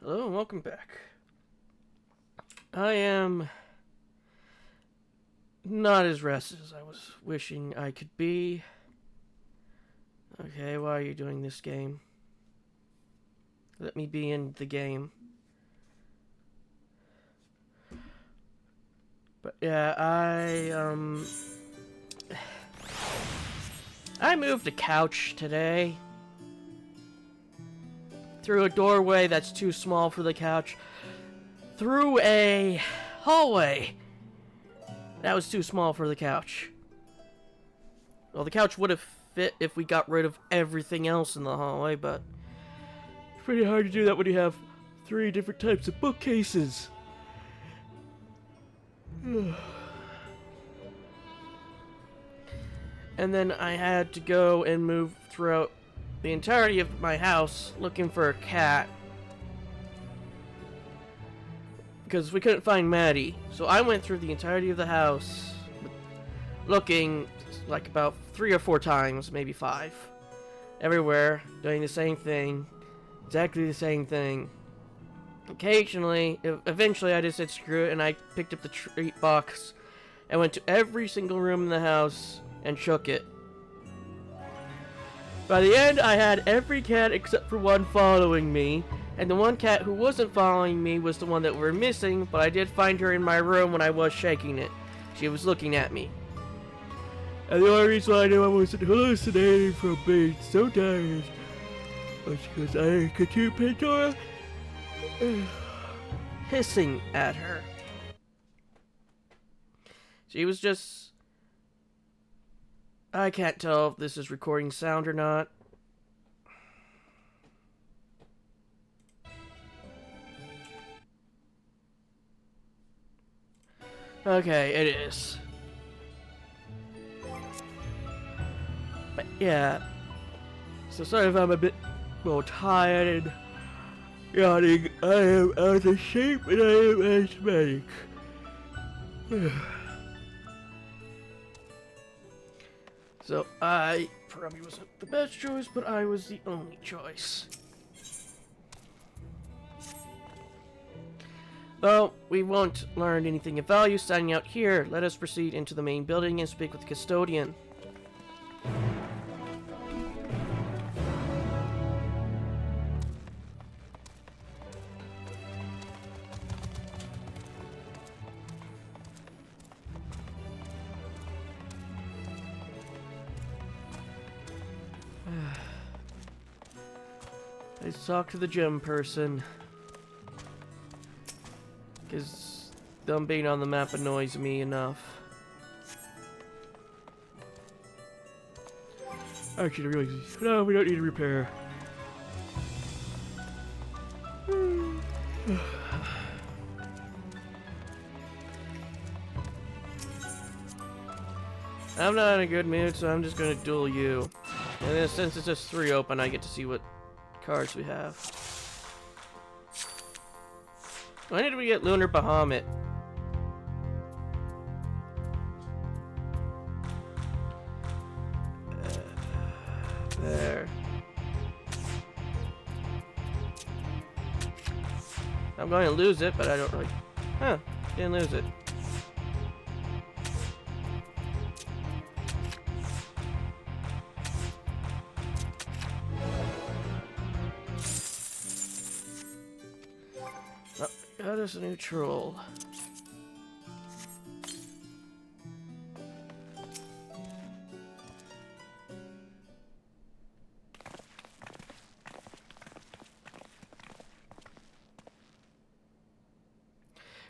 Hello and welcome back. I am not as rested as I was wishing I could be. Okay, why are you doing this game? Let me be in the game. But yeah, I moved a couch today. Through a doorway that's too small for the couch. Through a hallway that was too small for the couch. Well, the couch would have fit if we got rid of everything else in the hallway, but it's pretty hard to do that when you have 3 different types of bookcases. And then I had to go and move throughout the entirety of my house looking for a cat. Because we couldn't find Maddie. So I went through the entirety of the house looking like about 3 or 4 times, maybe 5. Everywhere, doing the same thing. Exactly the same thing. Occasionally, eventually I just said screw it and I picked up the treat box and went to every single room in the house and shook it. By the end, I had every cat except for one following me, and the one cat who wasn't following me was the one that we're missing, but I did find her in my room when I was shaking it. She was looking at me. And the only reason I knew I wasn't hallucinating from being so tired was because I could hear Pandora hissing at her. She was just... I can't tell if this is recording sound or not. Okay, it is. But yeah. So sorry if I'm a bit more tired and yawning. I am out of shape and I am asthmatic. So I probably wasn't the best choice, but I was the only choice. Well, we won't learn anything of value standing out here. Let us proceed into the main building and speak with the custodian. Let's talk to the gym person. Because them being on the map annoys me enough. Actually, really, no, we don't need to repair. I'm not in a good mood, so I'm just gonna duel you. And then since it's just 3 open, I get to see what cards we have. When did we get Lunar Bahamut? There. I'm going to lose it, but I don't really... Huh, didn't lose it. Oh, got us a new troll.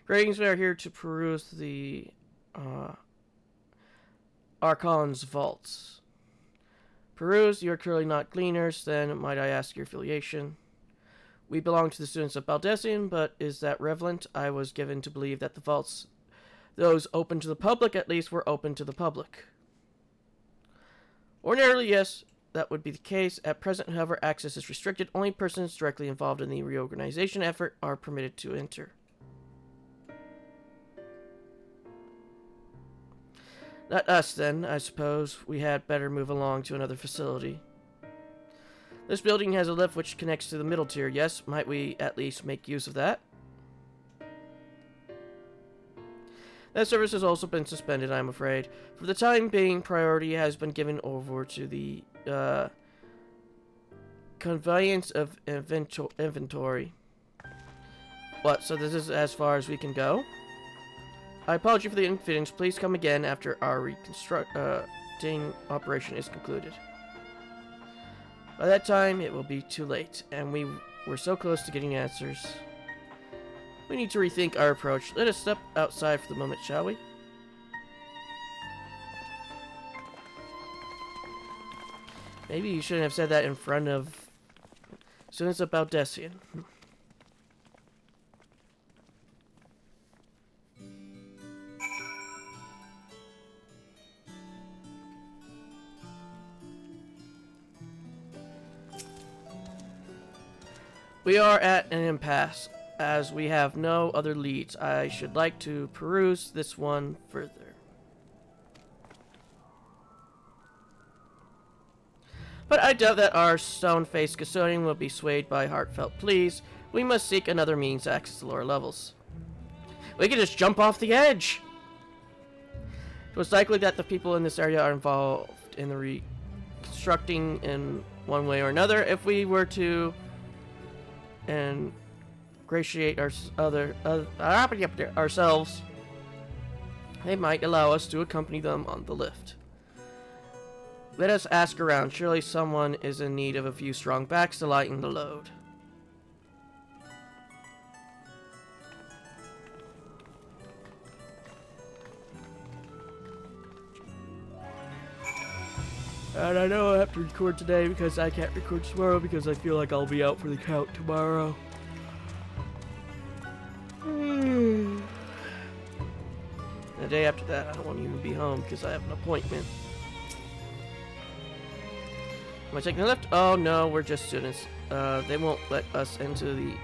Greetings, we are here to peruse the Archon's vaults. Peruse, you are clearly not gleaners, then might I ask your affiliation? We belong to the students of Baldessian, but is that relevant? I was given to believe that the vaults, those open to the public at least, were open to the public. Ordinarily, yes, that would be the case. At present, however, access is restricted. Only persons directly involved in the reorganization effort are permitted to enter. Not us, then. I suppose we had better move along to another facility. This building has a lift which connects to the middle tier. Yes, might we at least make use of that? That service has also been suspended, I'm afraid. For the time being, priority has been given over to the conveyance of inventory. What, so this is as far as we can go? I apologize for the inconvenience. Please come again after our reconstructing operation is concluded. By that time, it will be too late, and we're so close to getting answers. We need to rethink our approach. Let us step outside for the moment, shall we? Maybe you shouldn't have said that in front of students about Decian. We are at an impasse, as we have no other leads. I should like to peruse this one further. But I doubt that our stone-faced custodian will be swayed by heartfelt pleas. We must seek another means to access the lower levels. We can just jump off the edge! It was likely that the people in this area are involved in the reconstructing in one way or another. If we were to ingratiate ourselves, they might allow us to accompany them on the lift. Let us ask around. Surely someone is in need of a few strong backs to lighten the load. And I know I have to record today because I can't record tomorrow because I feel like I'll be out for the count tomorrow. The day after that, I won't even be home because I have an appointment. Am I taking the lift? Oh no, we're just students. They won't let us into the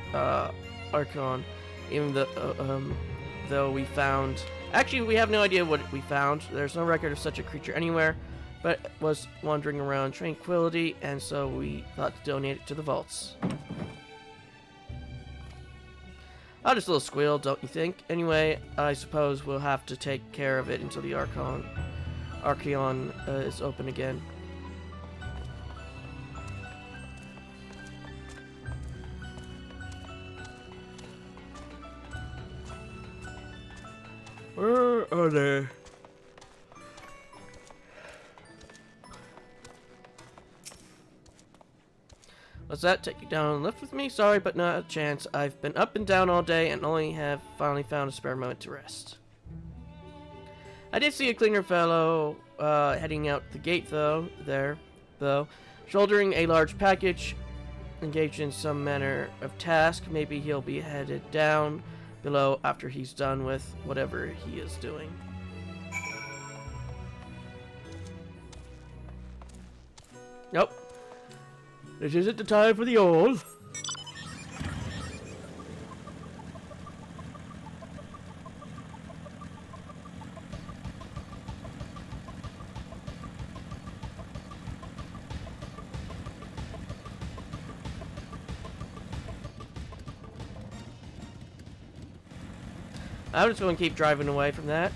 Archon, even though we found. Actually, we have no idea what we found. There's no record of such a creature anywhere, but it was wandering around Tranquility, and so we thought to donate it to the vaults. Oh, just a little squeal, don't you think? Anyway, I suppose we'll have to take care of it until the Archon is open again. Where are they? Was that take you down on the lift with me? Sorry, but not a chance. I've been up and down all day and only have finally found a spare moment to rest. I did see a cleaner fellow heading out the gate though, shouldering a large package, engaged in some manner of task. Maybe he'll be headed down below after he's done with whatever he is doing. Nope. This isn't the time for the old. I'm just going to keep driving away from that.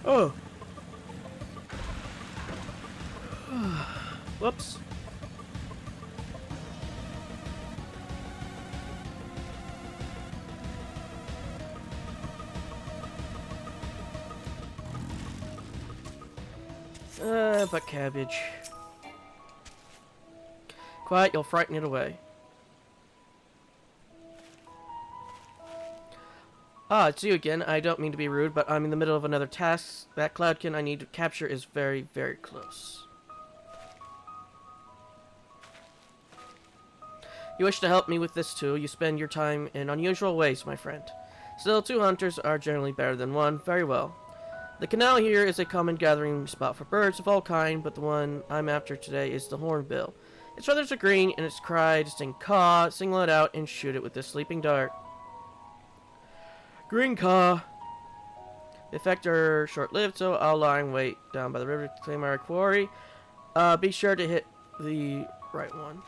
Oh. Whoops. But cabbage. Quiet, you'll frighten it away. Ah, it's you again. I don't mean to be rude, but I'm in the middle of another task. That Cloudkin I need to capture is very, very close. You wish to help me with this too. You spend your time in unusual ways, my friend. Still, 2 hunters are generally better than 1. Very well. The canal here is a common gathering spot for birds of all kind, but the one I'm after today is the hornbill. Its feathers are green, and its cry, distinct caw. Single it out and shoot it with this sleeping dart. Green car. The effects are short-lived, so I'll lie and wait down by the river to claim our quarry. Be sure to hit the right one.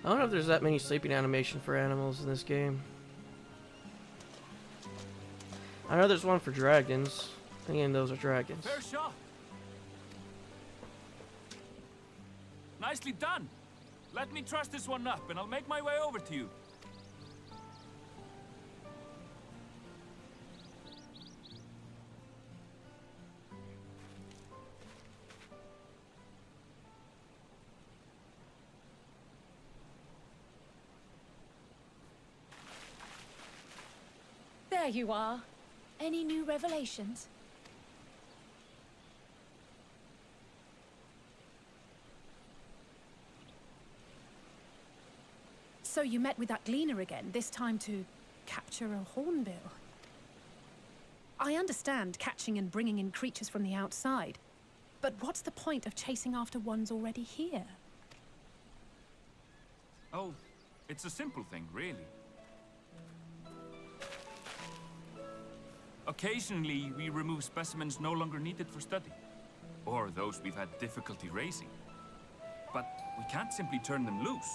I don't know if there's that many sleeping animation for animals in this game. I know there's one for dragons. Again, those are dragons. Fair shot. Nicely done. Let me truss this one up and I'll make my way over to you. There you are. Any new revelations? So you met with that gleaner again, this time to capture a hornbill. I understand catching and bringing in creatures from the outside, but what's the point of chasing after ones already here? Oh, it's a simple thing, really. Occasionally, we remove specimens no longer needed for study, or those we've had difficulty raising. But we can't simply turn them loose.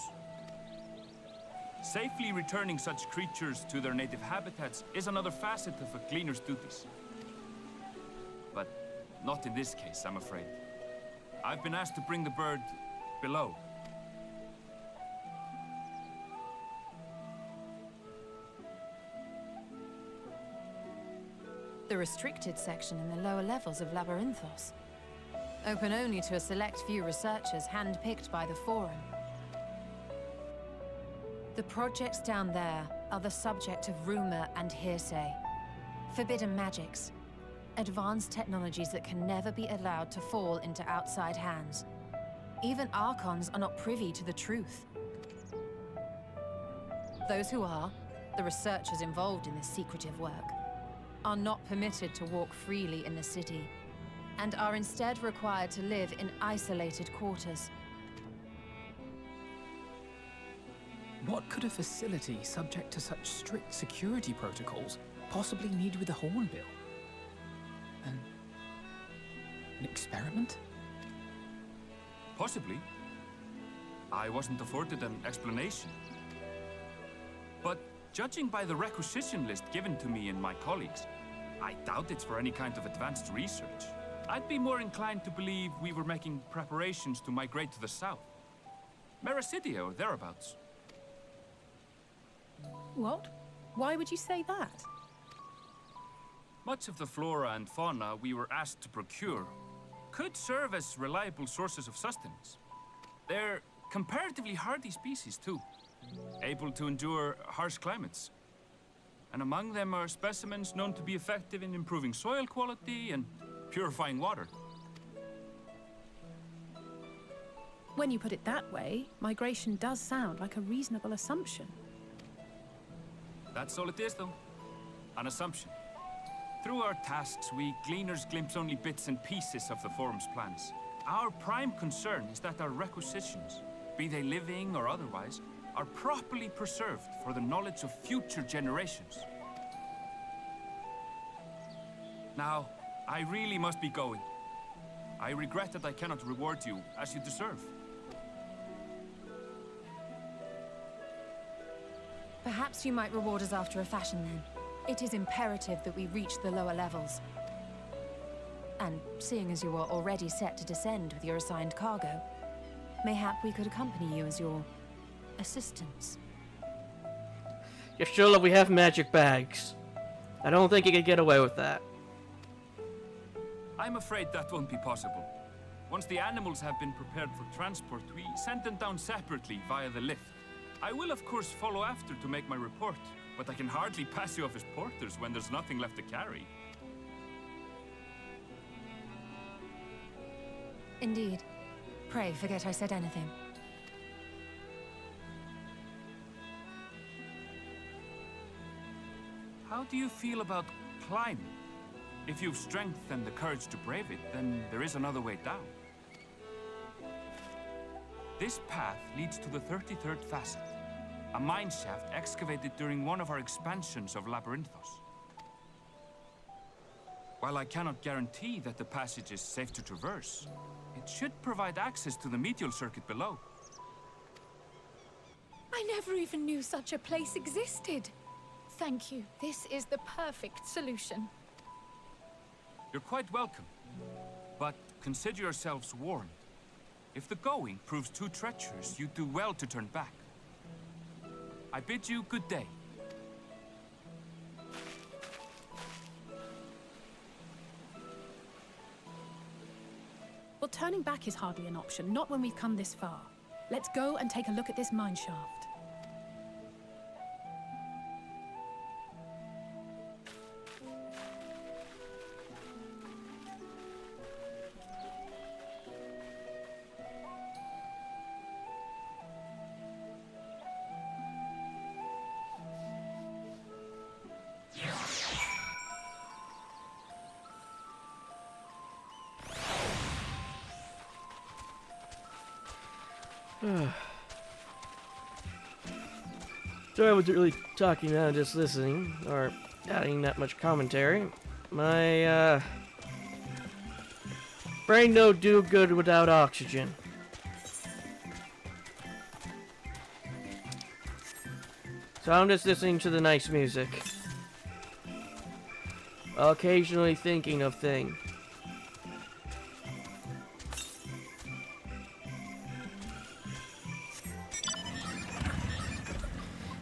Safely returning such creatures to their native habitats is another facet of a cleaner's duties. But not in this case, I'm afraid. I've been asked to bring the bird below. The restricted section in the lower levels of Labyrinthos. Open only to a select few researchers handpicked by the Forum. The projects down there are the subject of rumor and hearsay. Forbidden magics. Advanced technologies that can never be allowed to fall into outside hands. Even Archons are not privy to the truth. Those who are, the researchers involved in this secretive work, are not permitted to walk freely in the city, and are instead required to live in isolated quarters. What could a facility subject to such strict security protocols possibly need with a hornbill? An experiment? Possibly. I wasn't afforded an explanation. But judging by the requisition list given to me and my colleagues, I doubt it's for any kind of advanced research. I'd be more inclined to believe we were making preparations to migrate to the south. Mericidia or thereabouts. What? Why would you say that? Much of the flora and fauna we were asked to procure could serve as reliable sources of sustenance. They're comparatively hardy species too, able to endure harsh climates. And among them are specimens known to be effective in improving soil quality and purifying water. When you put it that way, migration does sound like a reasonable assumption. That's all it is, though. An assumption. Through our tasks, we gleaners glimpse only bits and pieces of the Forum's plans. Our prime concern is that our requisitions, be they living or otherwise, are properly preserved for the knowledge of future generations. Now, I really must be going. I regret that I cannot reward you as you deserve. Perhaps you might reward us after a fashion then. It is imperative that we reach the lower levels. And seeing as you are already set to descend with your assigned cargo, mayhap we could accompany you as your assistance. Yeah, sure, we have magic bags. I don't think you could get away with that. I'm afraid that won't be possible. Once the animals have been prepared for transport, we send them down separately via the lift. I will, of course, follow after to make my report, but I can hardly pass you off as porters when there's nothing left to carry. Indeed. Pray forget I said anything. How do you feel about climbing? If you've strength and the courage to brave it, then there is another way down. This path leads to the 33rd facet, a mine shaft excavated during one of our expansions of Labyrinthos. While I cannot guarantee that the passage is safe to traverse, it should provide access to the medial circuit below. I never even knew such a place existed. Thank you. This is the perfect solution. You're quite welcome, but consider yourselves warned. If the going proves too treacherous, you do well to turn back. I bid you good day. Well, turning back is hardly an option, not when we've come this far. Let's go and take a look at this mine shaft. Sorry I wasn't really talking now, just listening, or adding that much commentary. My, brain don't do good without oxygen. So I'm just listening to the nice music, while occasionally thinking of things.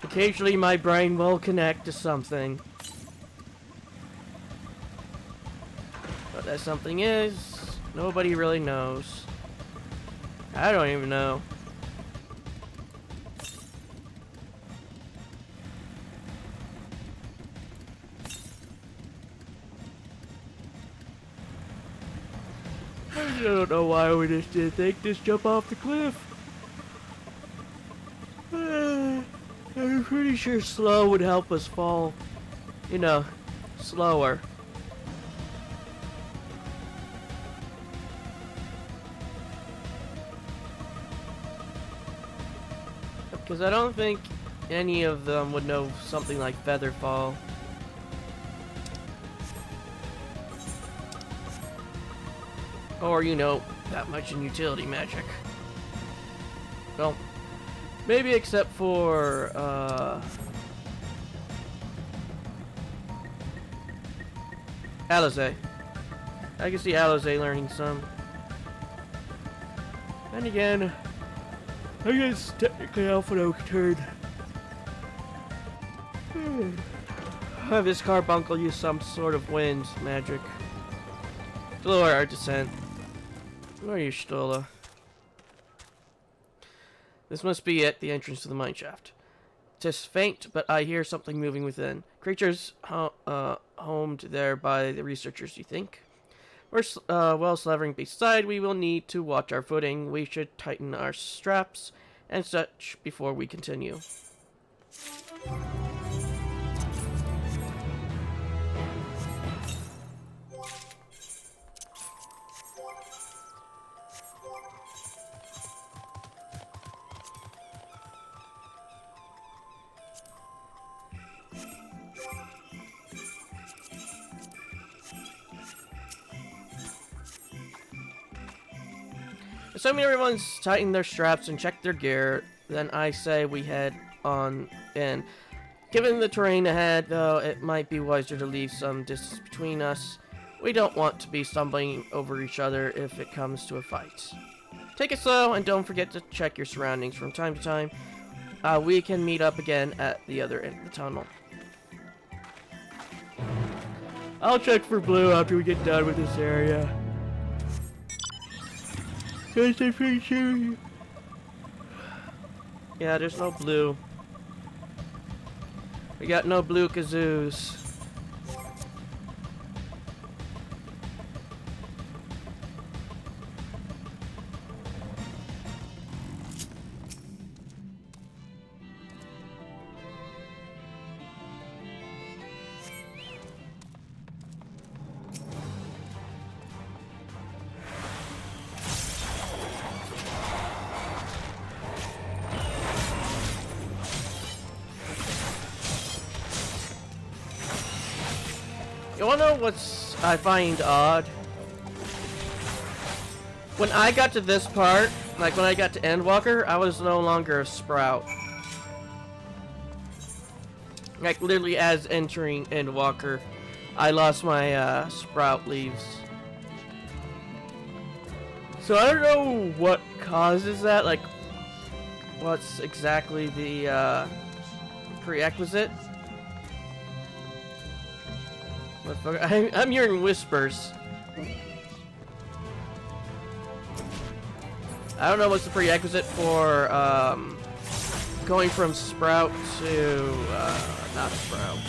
Occasionally my brain will connect to something. What that something is, nobody really knows. I don't even know. I don't know why we just didn't think just jump off the cliff. I'm pretty sure slow would help us fall, you know, slower. Because I don't think any of them would know something like feather fall. Or, you know, that much in utility magic. Well, maybe except for, Alizé. I can see Alizé learning some. And again, I guess technically Alpha Oak turd. Have this carbuncle use some sort of wind magic to lower our descent. Where are you, Stola? This must be it, the entrance to the mine shaft. 'Tis faint, but I hear something moving within. Creatures homed there by the researchers, you think? We're well slavering beside, we will need to watch our footing. We should tighten our straps and such before we continue. Assuming everyone's tightened their straps and checked their gear, then I say we head on in. Given the terrain ahead, though, it might be wiser to leave some distance between us. We don't want to be stumbling over each other if it comes to a fight. Take it slow, and don't forget to check your surroundings from time to time. we can meet up again at the other end of the tunnel. I'll check for blue after we get done with this area. Cause I'm pretty sure. Yeah, there's no blue. We got no blue kazoos. You wanna know what's I find odd? When I got to this part, like when I got to Endwalker, I was no longer a sprout. Like literally as entering Endwalker, I lost my sprout leaves. So I don't know what causes that, like what's exactly the prerequisite. I'm hearing whispers. I don't know what's the prerequisite for going from sprout to not sprout.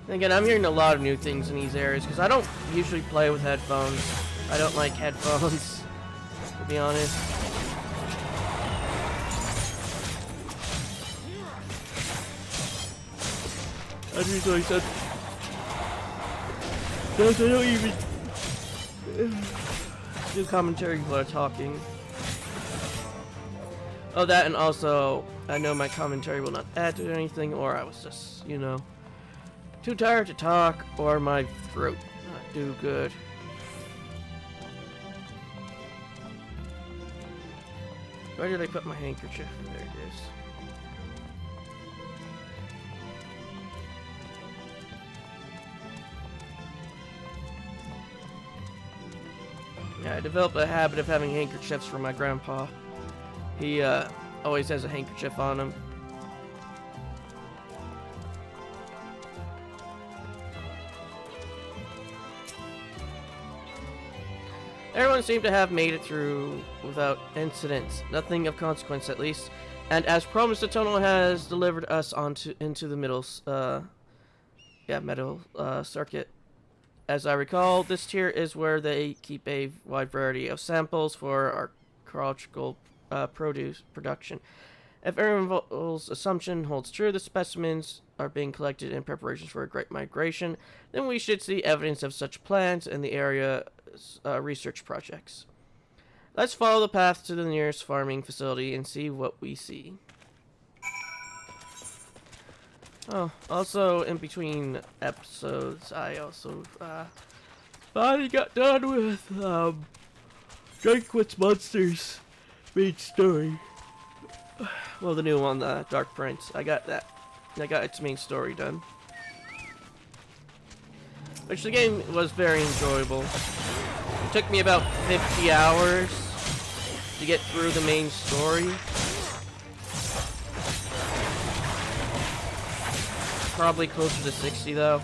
Again, I'm hearing a lot of new things in these areas because I don't usually play with headphones. I don't like headphones, to be honest. That's usually said. I don't even do commentary while talking. Oh, that, and also, I know my commentary will not add to anything, or I was just, you know, too tired to talk, or my throat not do good. Where did I put my handkerchief? There it is. Yeah, I developed a habit of having handkerchiefs from my grandpa. He always has a handkerchief on him. Everyone seemed to have made it through without incidents, nothing of consequence at least. And as promised, the tunnel has delivered us into the middle circuit. As I recall, this tier is where they keep a wide variety of samples for archaeological production. If everyone's assumption holds true, the specimens are being collected in preparations for a great migration, then we should see evidence of such plans in the area research projects. Let's follow the path to the nearest farming facility and see what we see. Oh, also in between episodes, I also finally got done with Drink with Monsters main story. Well, the new one, the Dark Prince. I got that. I got its main story done. Which the game was very enjoyable. It took me about 50 hours to get through the main story. Probably closer to 60 though.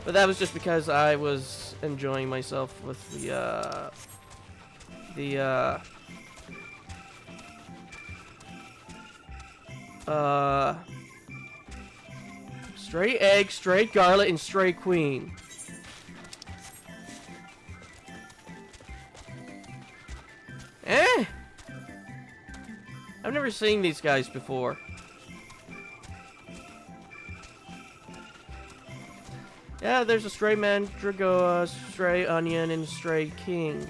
But that was just because I was enjoying myself with Stray Egg, Stray Garlic, and Stray Queen. I've never seen these guys before. Yeah, there's a Stray Mandragoa, Stray Onion, and Stray King.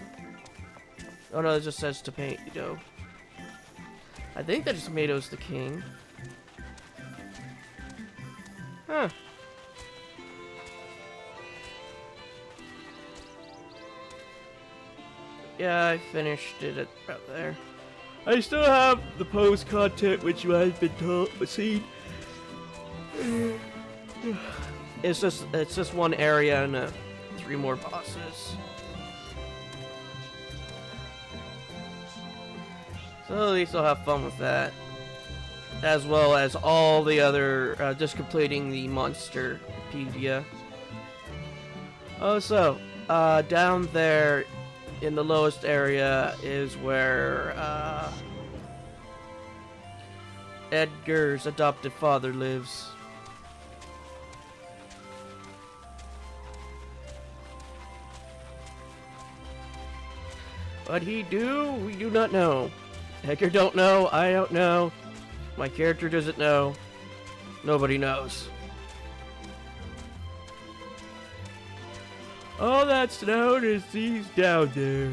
Oh no, it just says tomato. I think that tomato's the king. Huh. Yeah, I finished it at about there. I still have the post content which you have been seen. It's just one area and 3 more bosses. So at least I'll have fun with that. As well as all the other, just completing the Monsterpedia. Oh, so, down there in the lowest area is where, Edgar's adopted father lives. What he do, we do not know. Edgar don't know, I don't know. My character doesn't know. Nobody knows. All that's known is he's down there.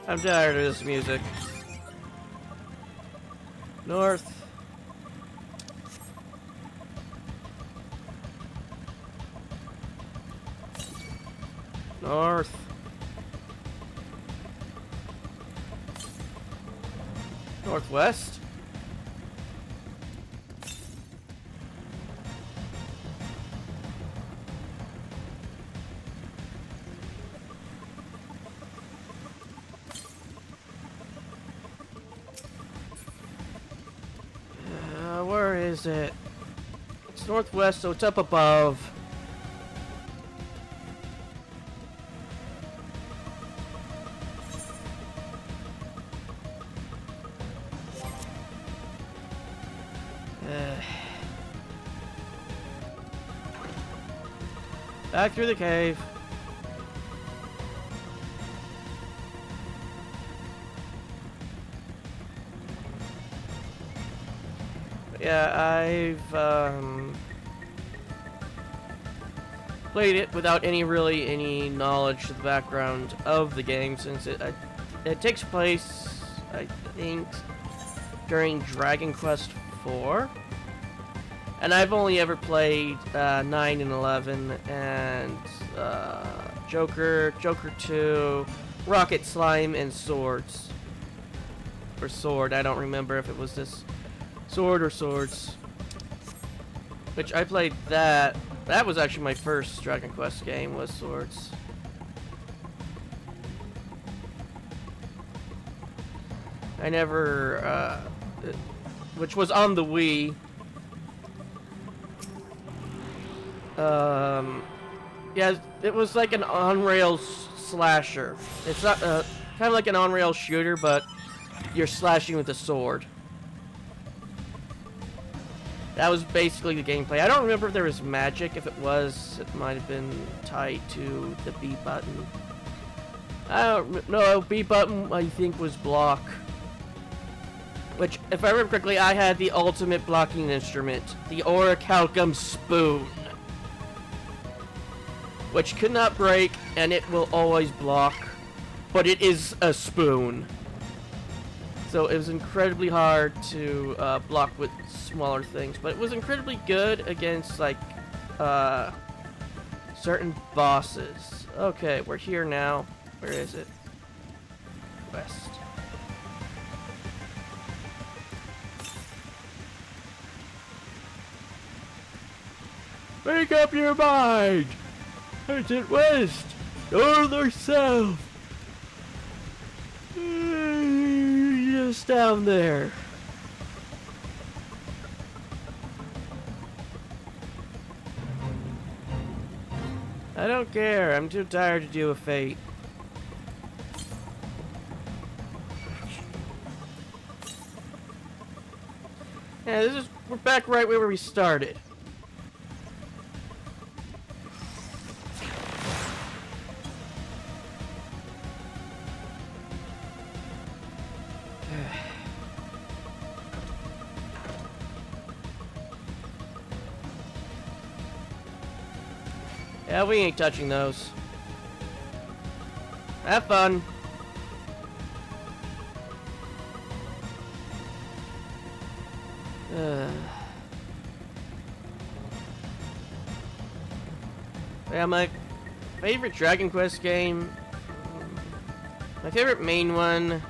I'm tired of this music. North. North. Northwest. Where is it? It's northwest, so it's up above. Back through the cave. Yeah, I've played it without any knowledge of the background of the game, since it takes place, I think, during Dragon Quest IV. And I've only ever played 9 and 11 and Joker 2, Rocket Slime, and Swords. Or Sword, I don't remember if it was this Sword or Swords. Which I played that. That was actually my first Dragon Quest game, was Swords. I never, which was on the Wii. Yeah, it was like an on-rails slasher. It's not, kind of like an on-rails shooter, but you're slashing with a sword. That was basically the gameplay. I don't remember if there was magic. If it was, it might have been tied to the B button. I don't know. B button, I think, was block. Which, if I remember correctly, I had the ultimate blocking instrument, the Orichalcum Spoon, which could not break, and it will always block, but it is a spoon. So it was incredibly hard to block with smaller things, but it was incredibly good against, like, certain bosses. Okay, we're here now. Where is it? West. Make up your mind! Is it west, north, or south? Just down there. I don't care. I'm too tired to deal with fate. Yeah, we're back right where we started. Yeah, we ain't touching those. Have fun. Yeah, my favorite Dragon Quest game. My favorite main one.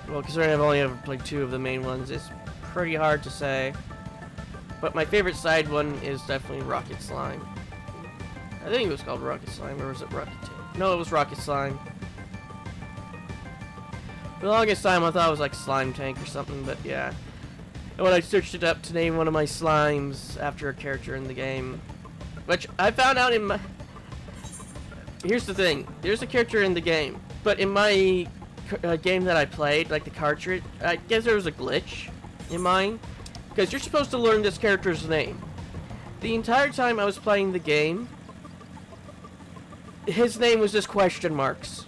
Well, considering I've only ever played 2 of the main ones, it's pretty hard to say. But my favorite side one is definitely Rocket Slime. I think it was called Rocket Slime, or was it Rocket Team? No, it was Rocket Slime. For the longest time, I thought it was like Slime Tank or something, but yeah. And when I searched it up to name one of my slimes after a character in the game, which I found out in my... Here's the thing. There's a character in the game, but in my game that I played, like the cartridge, I guess there was a glitch in mine, because you're supposed to learn this character's name. The entire time I was playing the game, his name was just question marks.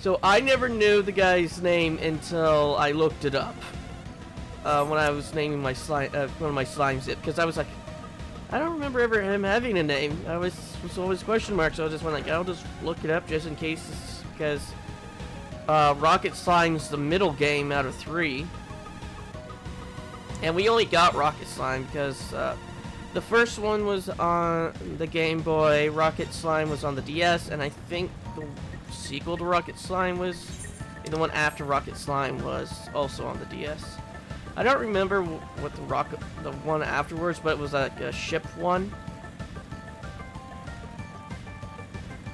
So I never knew the guy's name until I looked it up when I was naming my slime, one of my slimes, because I was like, I don't remember ever him having a name. I was always question mark, so I just went like, I'll just look it up just in case, because Rocket Slime's the middle game out of 3, and we only got Rocket Slime because the first one was on the Game Boy, Rocket Slime was on the DS, and I think the sequel to Rocket Slime was the one after Rocket Slime was also on the DS. I don't remember what the one afterwards, but it was like a ship one.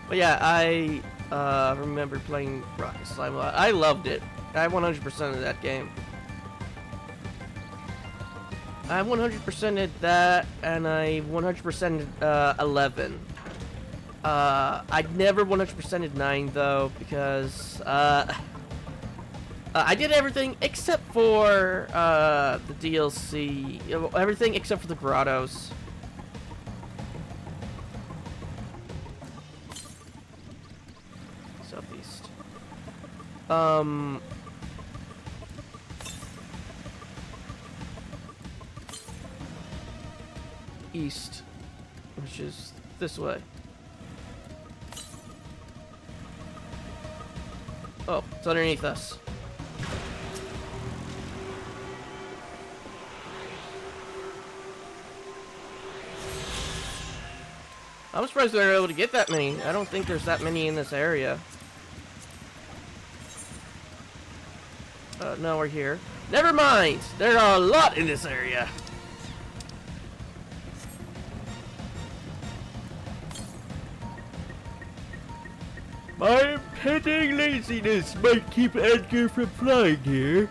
But yeah, I remember playing Rocket Slime a lot. I loved it. I 100%ed that game. I 100%ed that, and I 100%ed 11. I never 100%ed 9 though, because I did everything except for the DLC. Everything except for the grottos. Southeast. East, which is this way. Oh, it's underneath us. I'm surprised they were able to get that many. I don't think there's that many in this area. No, we're here. Never mind! There are a lot in this area. My impending laziness might keep Edgar from flying here.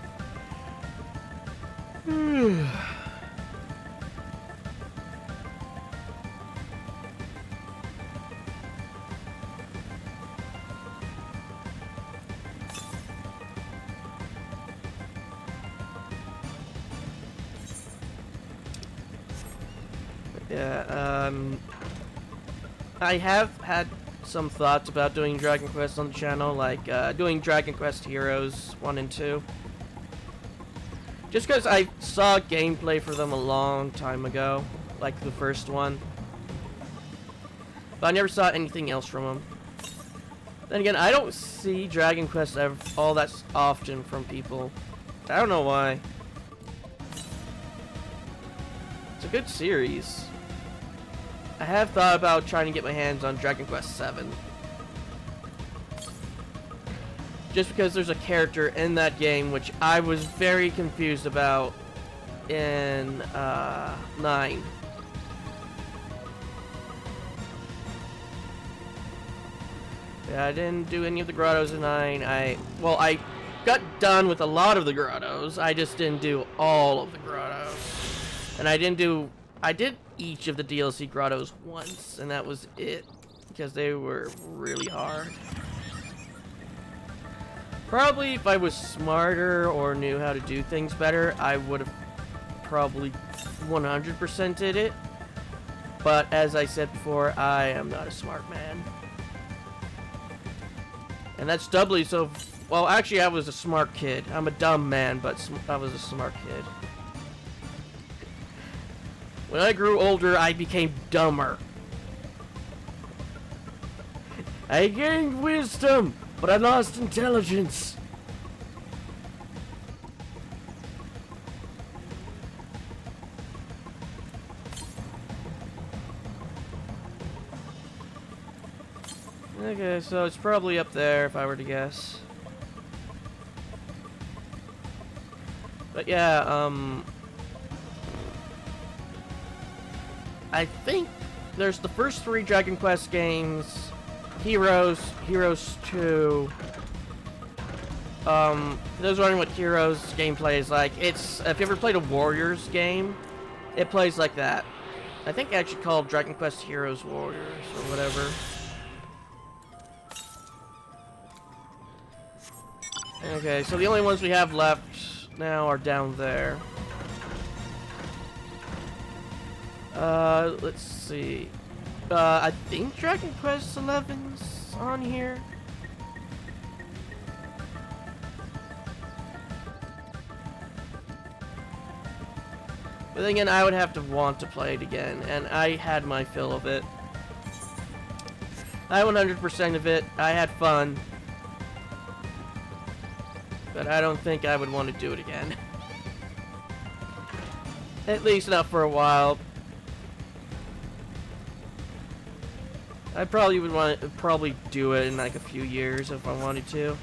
Yeah, I have had some thoughts about doing Dragon Quest on the channel, like doing Dragon Quest Heroes 1 and 2. Just because I saw gameplay for them a long time ago, like the first one. But I never saw anything else from them. Then again, I don't see Dragon Quest all that often from people. I don't know why. It's a good series. I have thought about trying to get my hands on Dragon Quest VII. Just because there's a character in that game which I was very confused about in 9. Yeah, I didn't do any of the grottos in 9. I got done with a lot of the grottos. I just didn't do all of the grottos. And I did each of the DLC grottos once, and that was it, because they were really hard. Probably if I was smarter or knew how to do things better, I would have probably 100%ed it. But as I said before, I am not a smart man. And that's doubly so. Well, actually, I was a smart kid. I'm a dumb man, but I was a smart kid. When I grew older, I became dumber. I gained wisdom, but I lost intelligence. Okay, so it's probably up there if I were to guess. But yeah, I think there's the first 3 Dragon Quest games, Heroes, Heroes 2. For those wondering what Heroes gameplay is like, it's, if you ever played a Warriors game, it plays like that. I think actually called Dragon Quest Heroes Warriors or whatever. Okay, so the only ones we have left now are down there. Let's see. I think Dragon Quest XI's on here. But then again, I would have to want to play it again, and I had my fill of it. I 100% of it. I had fun. But I don't think I would want to do it again. At least not for a while. I probably would want to do it in like a few years if I wanted to.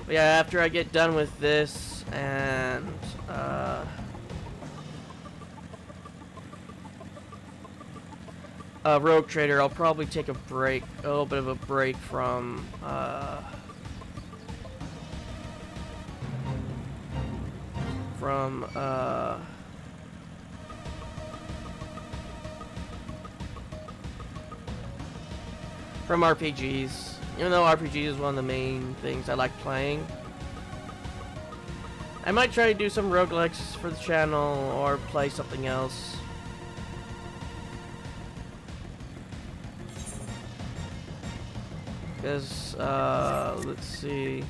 But yeah, after I get done with this and Rogue Trader, I'll probably take a break, a little bit of a break from RPGs. Even though RPG is one of the main things I like playing. I might try to do some roguelikes for the channel or play something else. Because, let's see.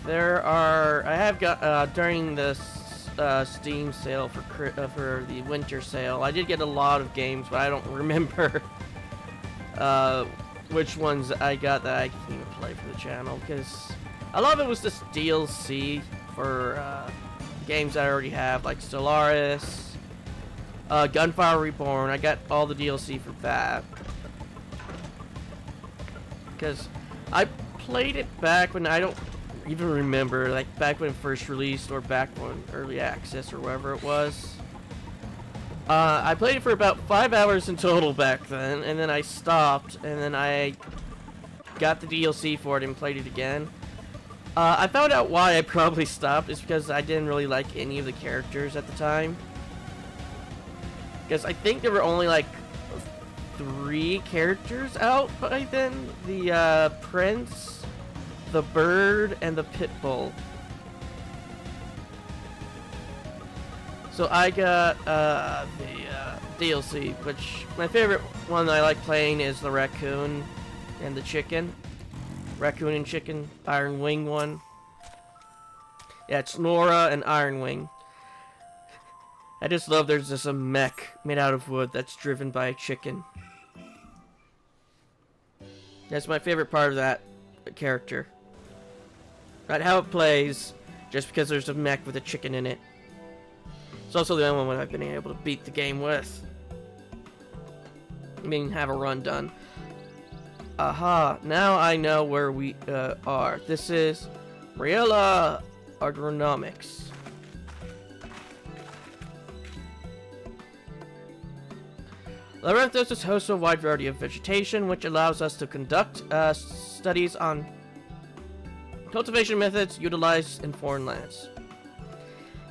There are, I have got, during this Steam sale for the winter sale, I did get a lot of games, but I don't remember which ones I got that I can even play for the channel, because a lot of it was just DLC for games that I already have, like Stellaris, Gunfire Reborn. I got all the DLC for that. Because I played it back when I don't even remember, like back when it first released or back when early access or whatever it was. I played it for about 5 hours in total back then, and then I stopped, and then I got the DLC for it and played it again. I found out why I probably stopped is because I didn't really like any of the characters at the time. Because I think there were only like 3 characters out by then. The Prince, the Bird, and the Pitbull. So I got the DLC, which my favorite one that I like playing is the Raccoon and the Chicken. Raccoon and Chicken, Iron Wing one. Yeah, it's Nora and Iron Wing. I just love there's just a mech made out of wood that's driven by a chicken. That's my favorite part of that character. Not how it plays, just because there's a mech with a chicken in it. It's also the only one I've been able to beat the game with. I mean, have a run done. Aha, now I know where we are. This is Riella Agronomics. Labyrinthos hosts a wide variety of vegetation, which allows us to conduct studies on cultivation methods utilized in foreign lands.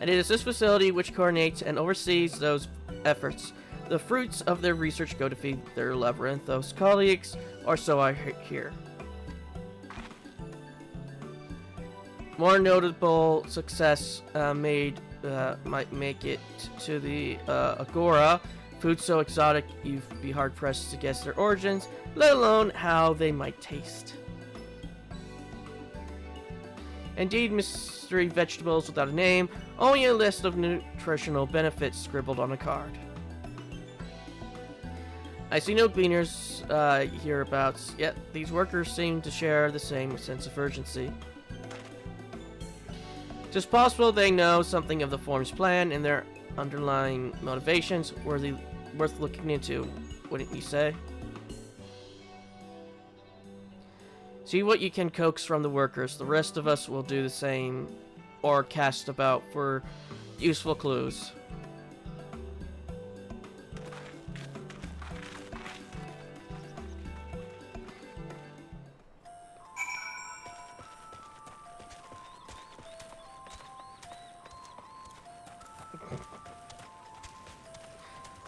And it is this facility which coordinates and oversees those efforts. The fruits of their research go to feed their Labyrinthos colleagues, or so I hear. More notable success might make it to the Agora. Food so exotic you'd be hard-pressed to guess their origins, let alone how they might taste. Indeed, mystery vegetables without a name, only a list of nutritional benefits scribbled on a card. I see no gleaners hereabouts, yet these workers seem to share the same sense of urgency. It is possible they know something of the form's plan and their underlying motivations worth looking into, wouldn't you say? See what you can coax from the workers. The rest of us will do the same, or cast about for useful clues.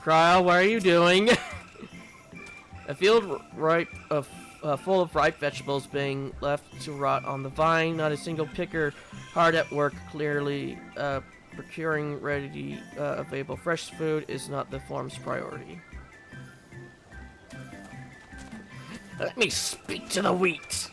Kyle, what are you doing? A field full of ripe vegetables being left to rot on the vine. Not a single picker hard at work. Clearly, procuring ready available fresh food is not the form's priority. Let me speak to the wheat.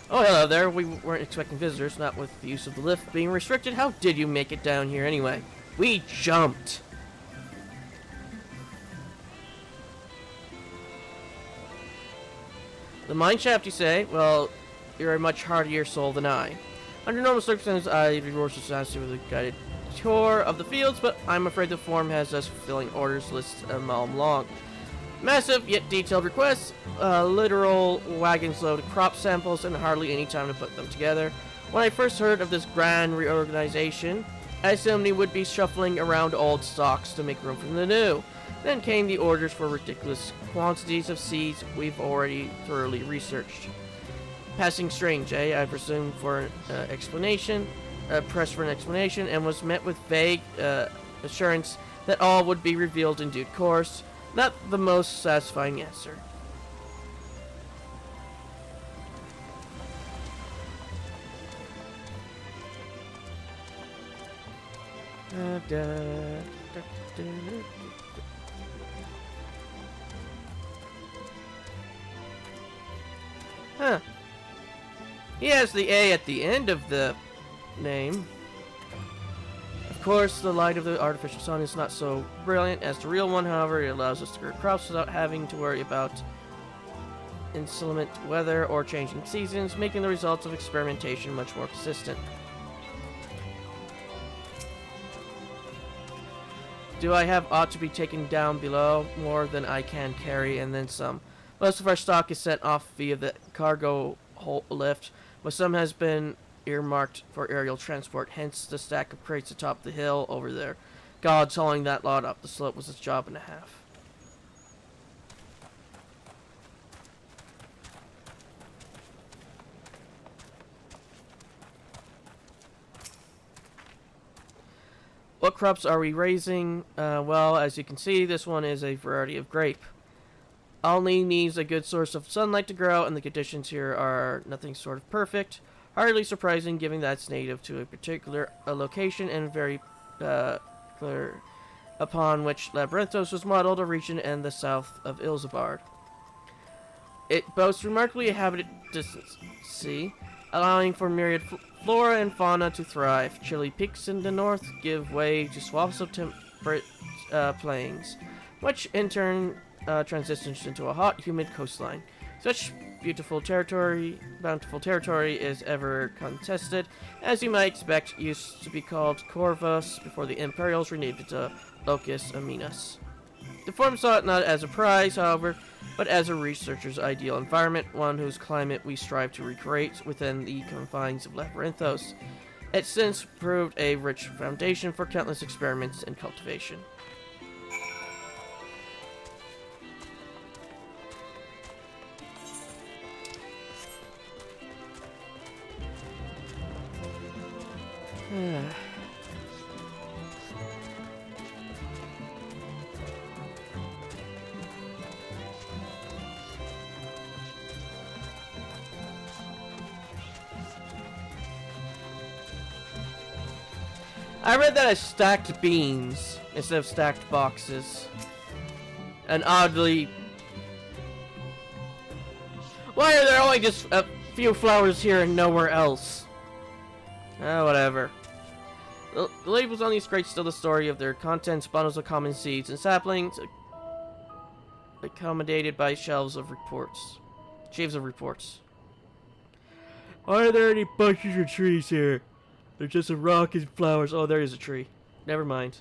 Oh, hello there. We weren't expecting visitors, not with the use of the lift being restricted. How did you make it down here anyway? We jumped. The mine shaft, you say? Well, you're a much hardier soul than I. Under normal circumstances, I'd reward society with a guided tour of the fields, but I'm afraid the form has us fulfilling orders lists a mile long. Massive yet detailed requests, literal wagons load of crop samples, and hardly any time to put them together. When I first heard of this grand reorganization, I assumed he would be shuffling around old stocks to make room for the new. Then came the orders for ridiculous quantities of seeds we've already thoroughly researched. Passing strange, eh? I presumed for an explanation, pressed for an explanation, and was met with vague assurance that all would be revealed in due course. Not the most satisfying answer. Huh. He has the A at the end of the name. Of course, the light of the artificial sun is not so brilliant as the real one. However, it allows us to grow crops without having to worry about inclement weather or changing seasons, making the results of experimentation much more consistent. Do I have ought to be taken down below? More than I can carry, and then some. Most of our stock is sent off via the cargo lift, but some has been earmarked for aerial transport, hence the stack of crates atop the hill over there. God, hauling that lot up the slope was a job and a half. What crops are we raising? Well, as you can see, this one is a variety of grape. Only needs a good source of sunlight to grow, and the conditions here are nothing sort of perfect. Hardly surprising, given that it's native to a particular location and very clear upon which Labyrinthos was modeled, a region in the south of Ilsabard. It boasts remarkably inhabited distance sea, allowing for myriad flora and fauna to thrive. Chilly peaks in the north give way to swaths of temperate plains, which in turn transitions into a hot, humid coastline. Such bountiful territory is ever contested. As you might expect, used to be called Corvus before the Imperials renamed it to Locus Aminus. The form saw it not as a prize, however, but as a researcher's ideal environment, one whose climate we strive to recreate within the confines of Labyrinthos. It's since proved a rich foundation for countless experiments and cultivation. I read that as stacked beans instead of stacked boxes. And oddly... Why are there only just a few flowers here and nowhere else? Whatever. The labels on these crates tell the story of their contents, bundles of common seeds, and saplings accommodated by shelves of reports. Sheaves of reports. Are there any bushes or trees here? They're just a rock and flowers. Oh, there is a tree. Never mind.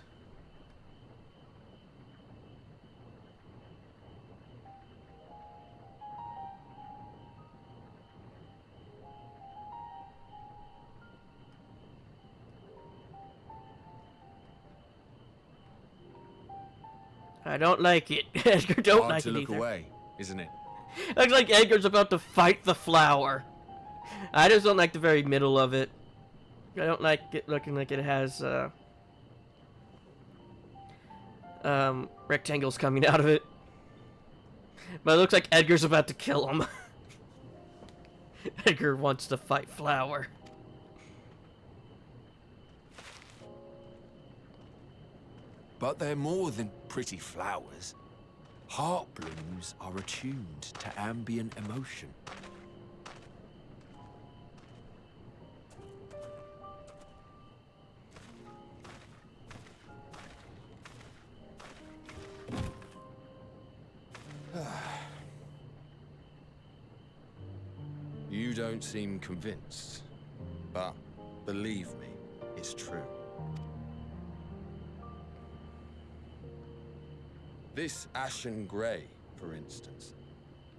I don't like it. Edgar don't Hard like to it look either. away, isn't it? Looks like Edgar's about to fight the flower. I just don't like the very middle of it. I don't like it looking like it has rectangles coming out of it. But it looks like Edgar's about to kill him. Edgar wants to fight flower. But they're more than pretty flowers. Heart blooms are attuned to ambient emotion. You don't seem convinced, but believe me, it's true. This ashen grey, for instance,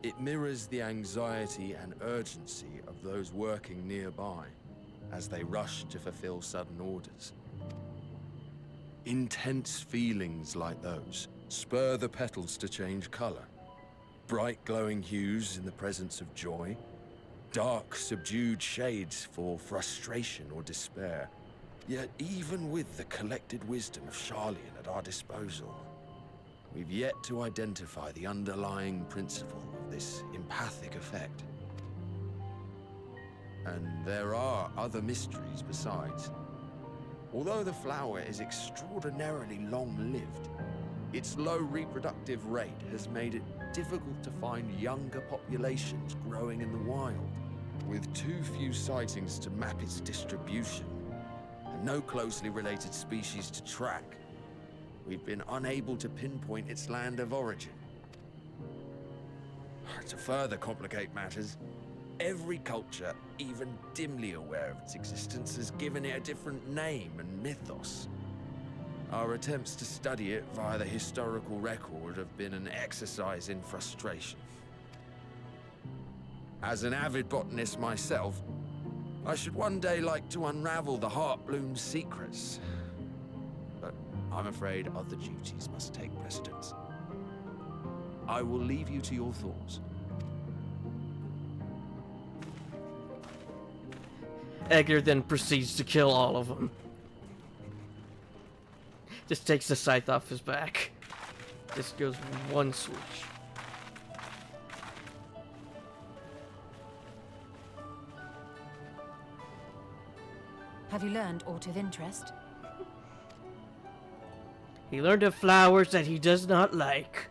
it mirrors the anxiety and urgency of those working nearby as they rush to fulfill sudden orders. Intense feelings like those spur the petals to change colour. Bright glowing hues in the presence of joy, dark subdued shades for frustration or despair. Yet even with the collected wisdom of Charlian at our disposal, we've yet to identify the underlying principle of this empathic effect. And there are other mysteries besides. Although the flower is extraordinarily long-lived, its low reproductive rate has made it difficult to find younger populations growing in the wild. With too few sightings to map its distribution, and no closely related species to track, we've been unable to pinpoint its land of origin. To further complicate matters, every culture, even dimly aware of its existence, has given it a different name and mythos. Our attempts to study it via the historical record have been an exercise in frustration. As an avid botanist myself, I should one day like to unravel the Heartbloom's secrets. But I'm afraid other duties must take precedence. I will leave you to your thoughts. Edgar then proceeds to kill all of them. Just takes the scythe off his back. Just goes one switch. Have you learned aught of interest? He learned of flowers that he does not like.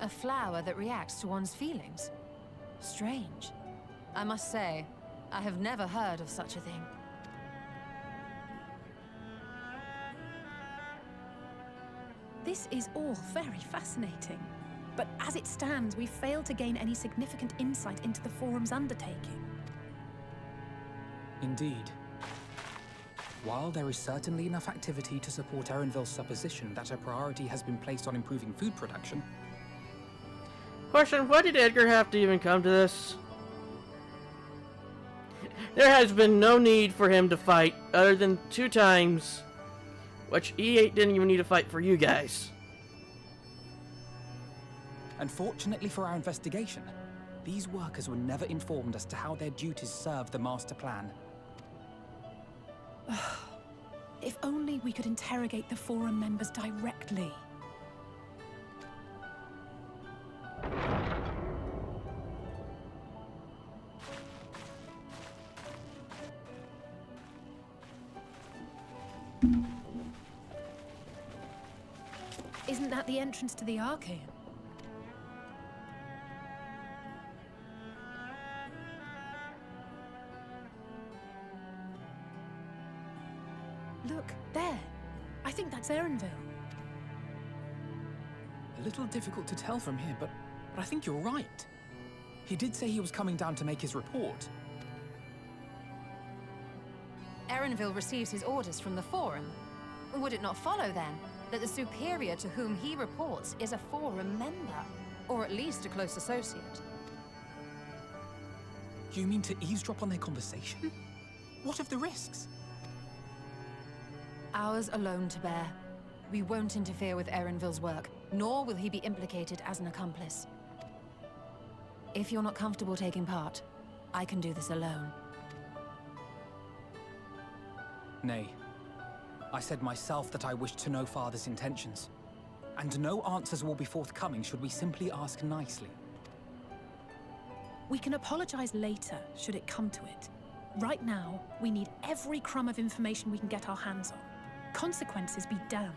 A flower that reacts to one's feelings? Strange. I must say, I have never heard of such a thing. This is all very fascinating. But as it stands, we've failed to gain any significant insight into the Forum's undertaking. Indeed. While there is certainly enough activity to support Erenville's supposition that a priority has been placed on improving food production. Question, why did Edgar have to even come to this? There has been no need for him to fight other than 2 times, which he didn't even need to fight for you guys. Unfortunately for our investigation, these workers were never informed as to how their duties serve the master plan. If only we could interrogate the Forum members directly. Isn't that the entrance to the Archaeum? Look, there. I think that's Erenville. A little difficult to tell from here, but I think you're right. He did say he was coming down to make his report. Erenville receives his orders from the Forum. Would it not follow, then, that the superior to whom he reports is a Forum member? Or at least a close associate? You mean to eavesdrop on their conversation? What of the risks? Ours alone to bear. We won't interfere with Erenville's work, nor will he be implicated as an accomplice. If you're not comfortable taking part, I can do this alone. Nay. I said myself that I wished to know Father's intentions. And no answers will be forthcoming should we simply ask nicely. We can apologize later, should it come to it. Right now, we need every crumb of information we can get our hands on. Consequences be damned.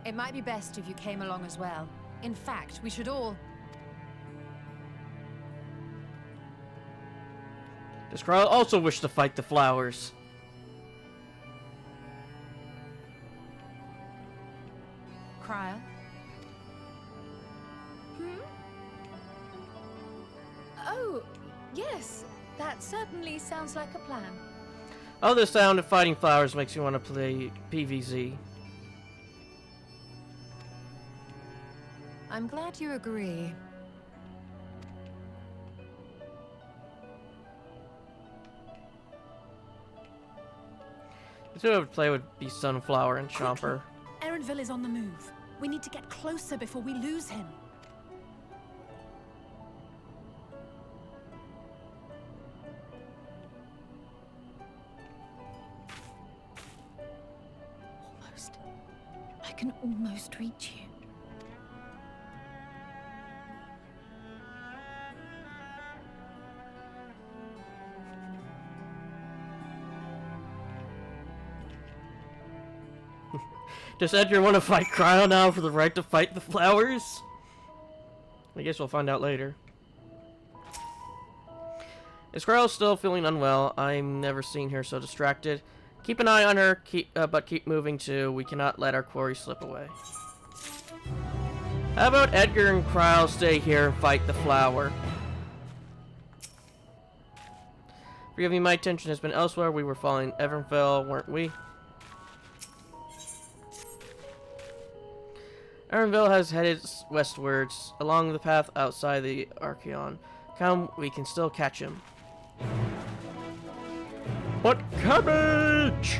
It might be best if you came along as well. In fact, we should all... Does Krile also wish to fight the flowers? Krile? Oh, yes. That certainly sounds like a plan. Oh, the sound of fighting flowers makes you want to play PvZ. I'm glad you agree. The two I would play would be Sunflower and Chomper. Erenville is on the move. We need to get closer before we lose him. Almost. I can almost reach you. Does Edgar want to fight Cryo now for the right to fight the flowers? I guess we'll find out later. Is Cryo still feeling unwell? I'm never seen her so distracted. Keep an eye on her, but keep moving too. We cannot let our quarry slip away. How about Edgar and Cryo stay here and fight the flower? Forgive me, my attention has been elsewhere. We were following Erenville, weren't we? Erenville has headed westwards, along the path outside the Archaeon. Come, we can still catch him. What cabbage!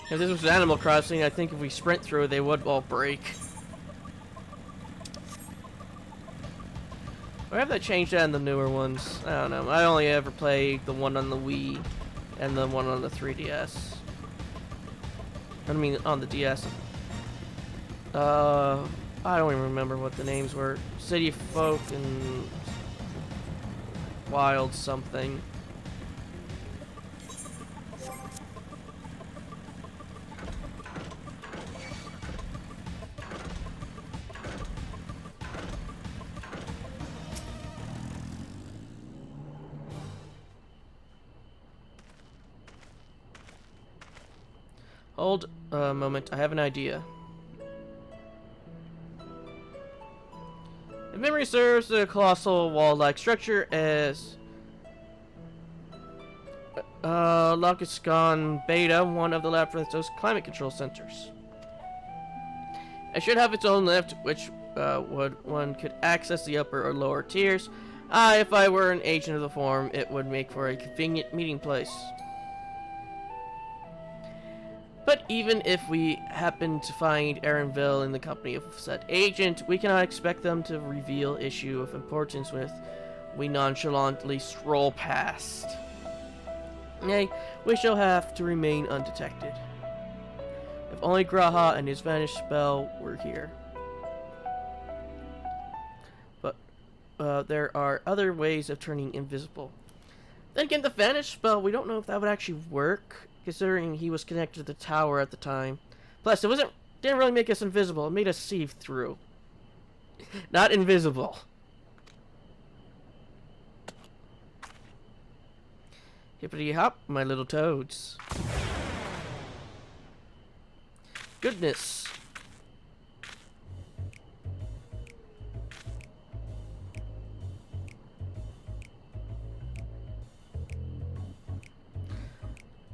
If this was Animal Crossing, I think if we sprint through, they would all break. Or have they changed that in the newer ones? I don't know. I only ever played the one on the Wii and the one on the 3DS. I mean, on the DS. I don't even remember what the names were. City Folk and Wild something. Hold a moment, I have an idea. If memory serves, the colossal wall-like structure is Locuscon Beta, one of the Labyrinthos climate control centers. It should have its own lift, which one could access the upper or lower tiers. If I were an agent of the Forum, it would make for a convenient meeting place. But even if we happen to find Erenville in the company of said agent, we cannot expect them to reveal issue of importance with we nonchalantly stroll past. Nay, we shall have to remain undetected. If only Graha and his vanish spell were here. But there are other ways of turning invisible. Then again, the vanish spell, we don't know if that would actually work, considering he was connected to the tower at the time. Plus, didn't really make us invisible. It made us see through. Not invisible. Hippity hop, my little toads. Goodness.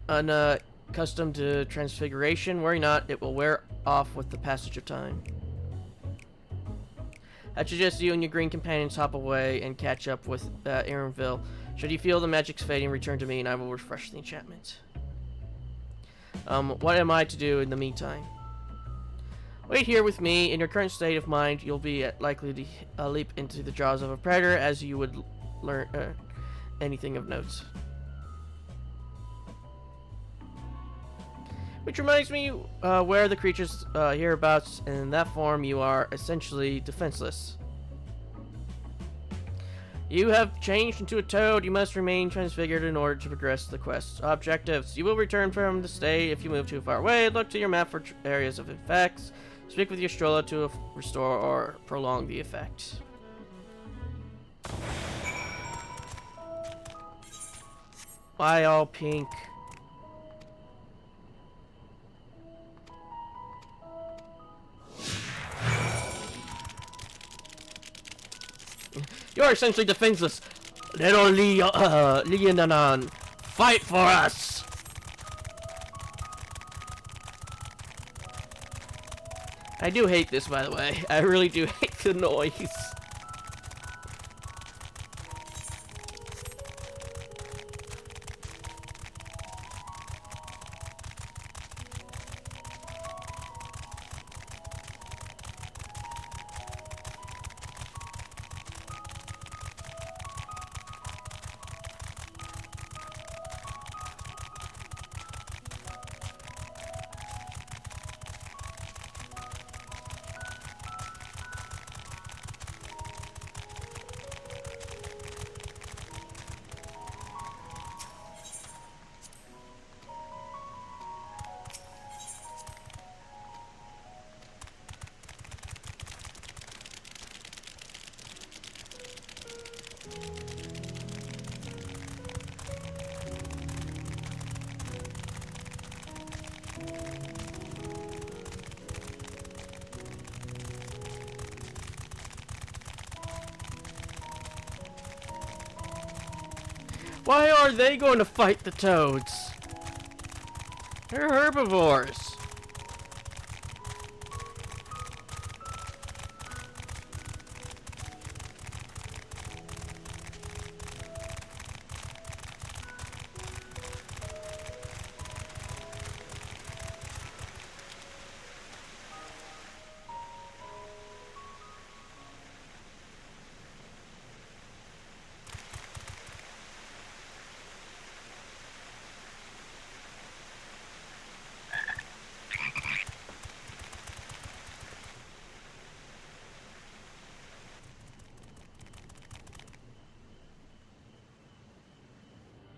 Unaccustomed to transfiguration, worry not, it will wear off with the passage of time. I suggest you and your green companions hop away and catch up with Aaronville. Should you feel the magic's fading, return to me and I will refresh the enchantment. What am I to do in the meantime? Wait here with me. In your current state of mind, you'll be likely to leap into the jaws of a predator as you would learn anything of note. Which reminds me, where the creatures hereabouts, and in that form you are essentially defenseless. You have changed into a toad. You must remain transfigured in order to progress the quest. Objectives. You will return from the state if you move too far away. Look to your map for areas of effects. Speak with your stroller to restore or prolong the effect. Why all pink? You're essentially defenseless. Little Leonanon, fight for us! I do hate this, by the way. I really do hate the noise. Why are they going to fight the toads? They're herbivores.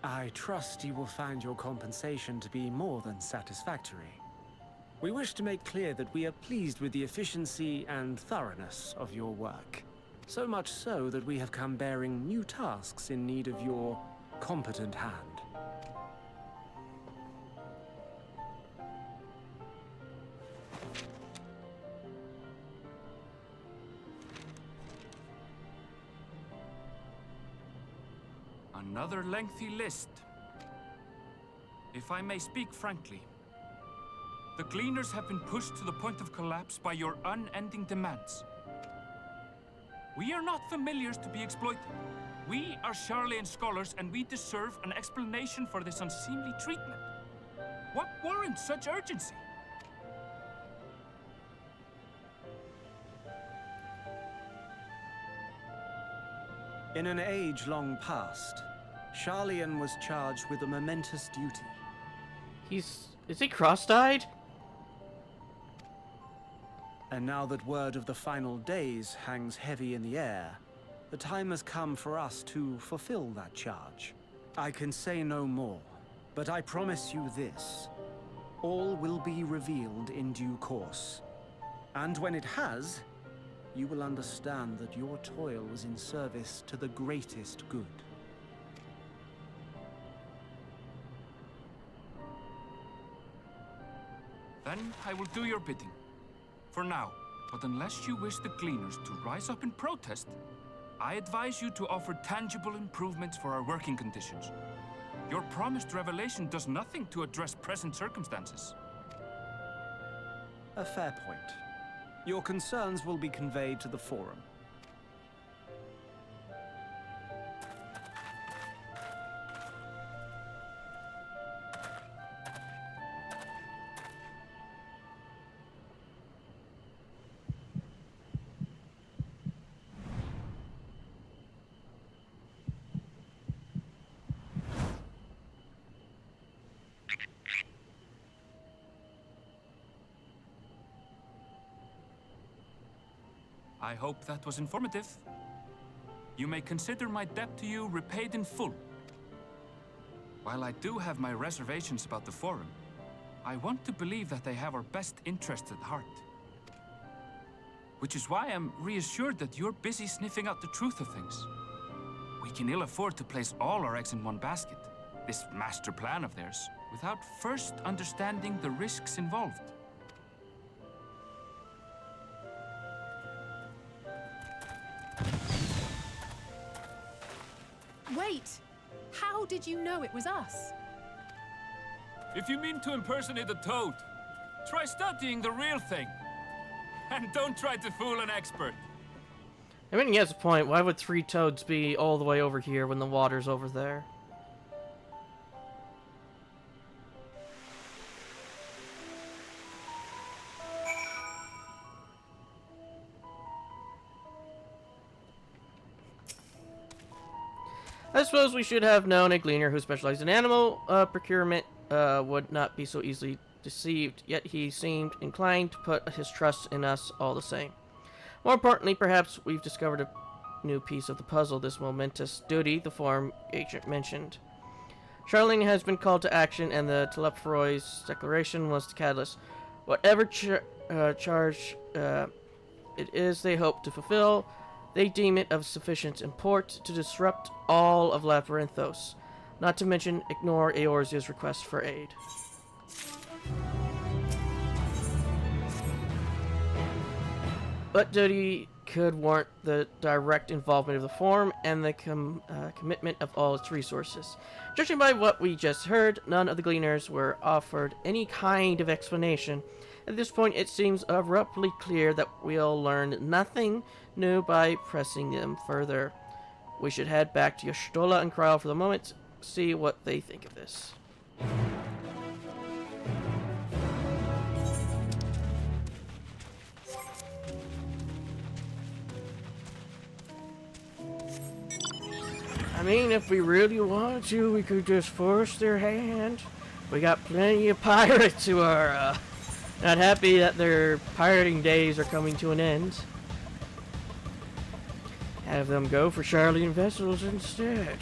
I trust you will find your compensation to be more than satisfactory. We wish to make clear that we are pleased with the efficiency and thoroughness of your work. So much so that we have come bearing new tasks in need of your competent hand. Another lengthy list. If I may speak frankly, the Gleaners have been pushed to the point of collapse by your unending demands. We are not familiars to be exploited. We are Charlian scholars, and we deserve an explanation for this unseemly treatment. What warrants such urgency? In an age long past, Charlian was charged with a momentous duty. Is he cross-eyed? And now that word of the final days hangs heavy in the air, the time has come for us to fulfill that charge. I can say no more, but I promise you this. All will be revealed in due course. And when it has, you will understand that your toil was in service to the greatest good. Then I will do your bidding. For now. But unless you wish the Gleaners to rise up in protest, I advise you to offer tangible improvements for our working conditions. Your promised revelation does nothing to address present circumstances. A fair point. Your concerns will be conveyed to the Forum. I hope that was informative. You may consider my debt to you repaid in full. While I do have my reservations about the Forum, I want to believe that they have our best interests at heart. Which is why I'm reassured that you're busy sniffing out the truth of things. We can ill afford to place all our eggs in one basket, this master plan of theirs, without first understanding the risks involved. Wait! How did you know it was us? If you mean to impersonate a toad, try studying the real thing. And don't try to fool an expert. I mean, he has a point. Why would 3 toads be all the way over here when the water's over there? I suppose we should have known a gleaner who specialized in animal procurement would not be so easily deceived, yet he seemed inclined to put his trust in us all the same. More importantly, perhaps we've discovered a new piece of the puzzle, this momentous duty the Forum agent mentioned. Charlene has been called to action, and the Telephoros declaration was the catalyst. Whatever charge it is they hope to fulfill, they deem it of sufficient import to disrupt all of Labyrinthos, not to mention ignore Eorzea's request for aid. But duty could warrant the direct involvement of the Forum and the commitment of all its resources. Judging by what we just heard, none of the Gleaners were offered any kind of explanation. At this point, it seems abruptly clear that we'll learn nothing new by pressing them further. We should head back to Y'shtola and Krile for the moment, see what they think of this. I mean, if we really wanted to, we could just force their hand. We got plenty of pirates who are not happy that their pirating days are coming to an end. Have them go for Charlian vessels instead.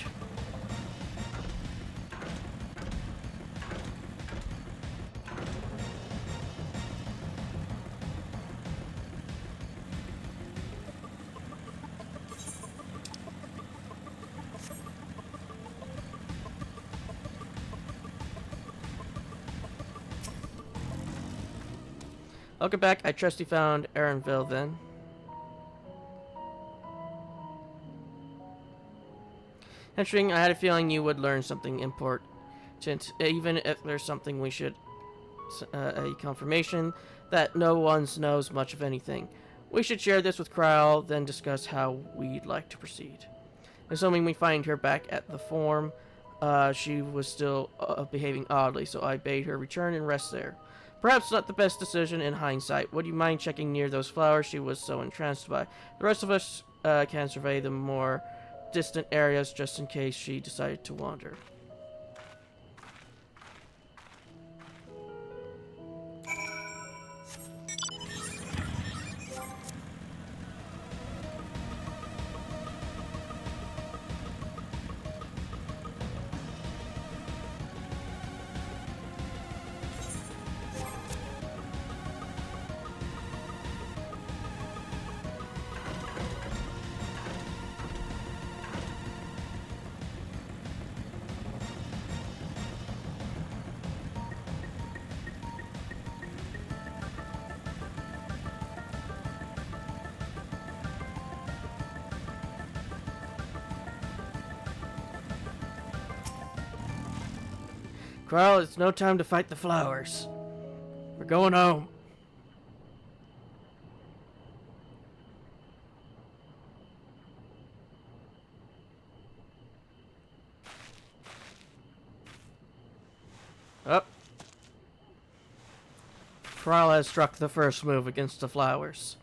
Welcome back. I trust you found Erenville then. Interesting. I had a feeling you would learn something important, even if there's something we should a confirmation that no one knows much of anything. We should share this with Krile, then discuss how we'd like to proceed. Assuming we find her back at the Forum, she was still behaving oddly, so I bade her return and rest there. Perhaps not the best decision in hindsight. Would you mind checking near those flowers she was so entranced by? The rest of us can survey the more distant areas just in case she decided to wander. Carl, it's no time to fight the flowers. We're going home. Up. Carl has struck the first move against the flowers.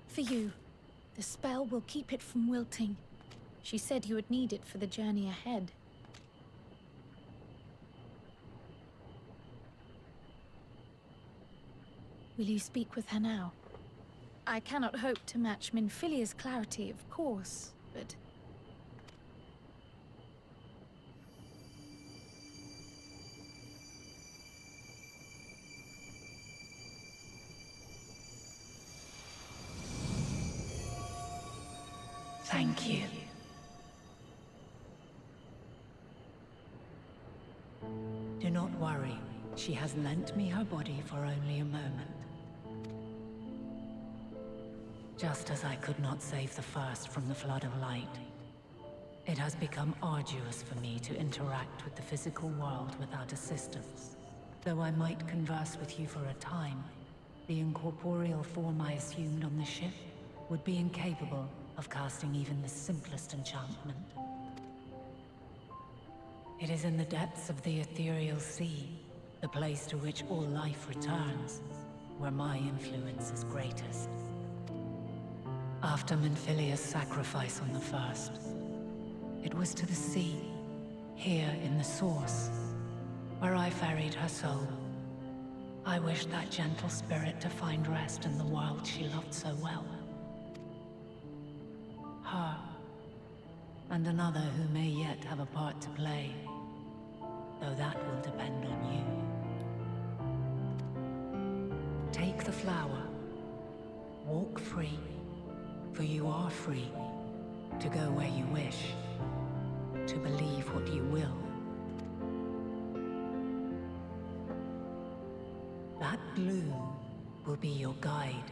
For you. The spell will keep it from wilting. She said you would need it for the journey ahead. Will you speak with her now? I cannot hope to match Minfilia's clarity, of course, but... Thank you. Do not worry. She has lent me her body for only a moment. Just as I could not save the first from the flood of light, it has become arduous for me to interact with the physical world without assistance. Though I might converse with you for a time, the incorporeal form I assumed on the ship would be incapable of casting even the simplest enchantment. It is in the depths of the ethereal sea, the place to which all life returns, where my influence is greatest. After Minfilia's sacrifice on the first, it was to the sea, here in the source, where I ferried her soul. I wished that gentle spirit to find rest in the world she loved so well. Her, and another who may yet have a part to play, though that will depend on you. Take the flower, walk free, for you are free to go where you wish, to believe what you will. That bloom will be your guide,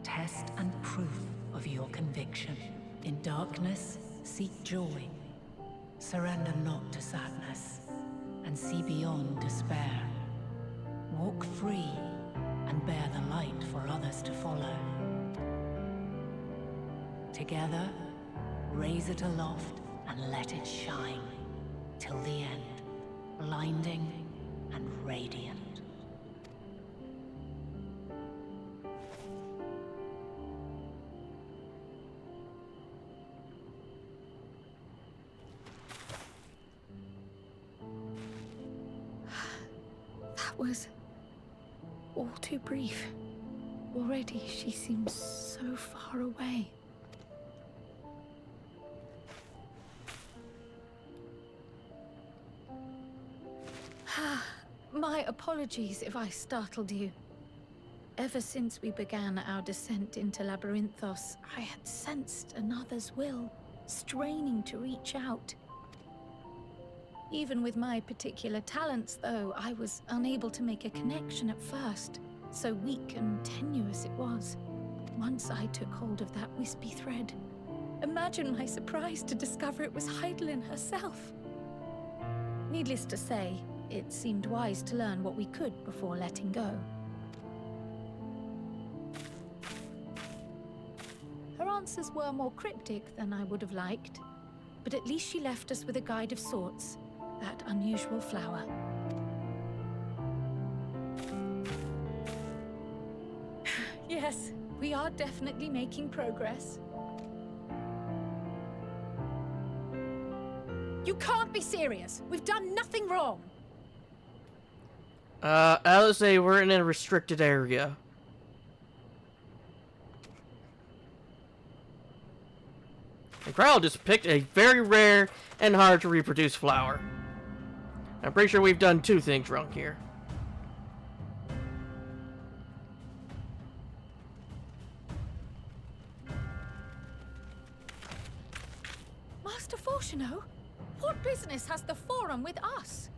test and proof of your conviction. In darkness, seek joy. Surrender not to sadness, and see beyond despair. Walk free, and bear the light for others to follow. Together, raise it aloft and let it shine, till the end, blinding and radiant. That was all too brief. Already she seems so far away. My apologies if I startled you. Ever since we began our descent into Labyrinthos, I had sensed another's will, straining to reach out. Even with my particular talents, though, I was unable to make a connection at first. So weak and tenuous it was. Once I took hold of that wispy thread. Imagine my surprise to discover it was Heidelin herself. Needless to say, it seemed wise to learn what we could before letting go. Her answers were more cryptic than I would have liked, but at least she left us with a guide of sorts, that unusual flower. Yes, we are definitely making progress. You can't be serious! We've done nothing wrong! Alice, we're in a restricted area. And Crowell just picked a very rare and hard to reproduce flower. I'm pretty sure we've done two things wrong here. Master Fortuno, what business has the Forum with us?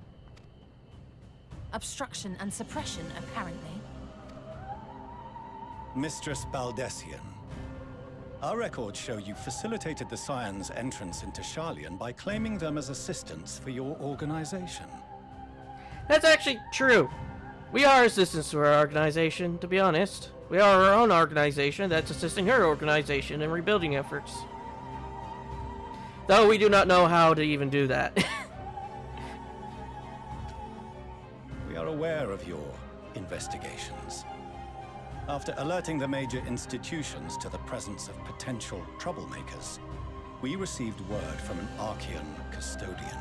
Obstruction and suppression, apparently. Mistress Baldessian, Our records show you facilitated the Scions' entrance into Sharlayan by claiming them as assistants for your organization. That's actually true. We are assistants to our organization, to be honest. We are our own organization that's assisting her organization in rebuilding efforts. Though we do not know how to even do that. We are aware of your investigations. After alerting the major institutions to the presence of potential troublemakers, we received word from an Archean custodian.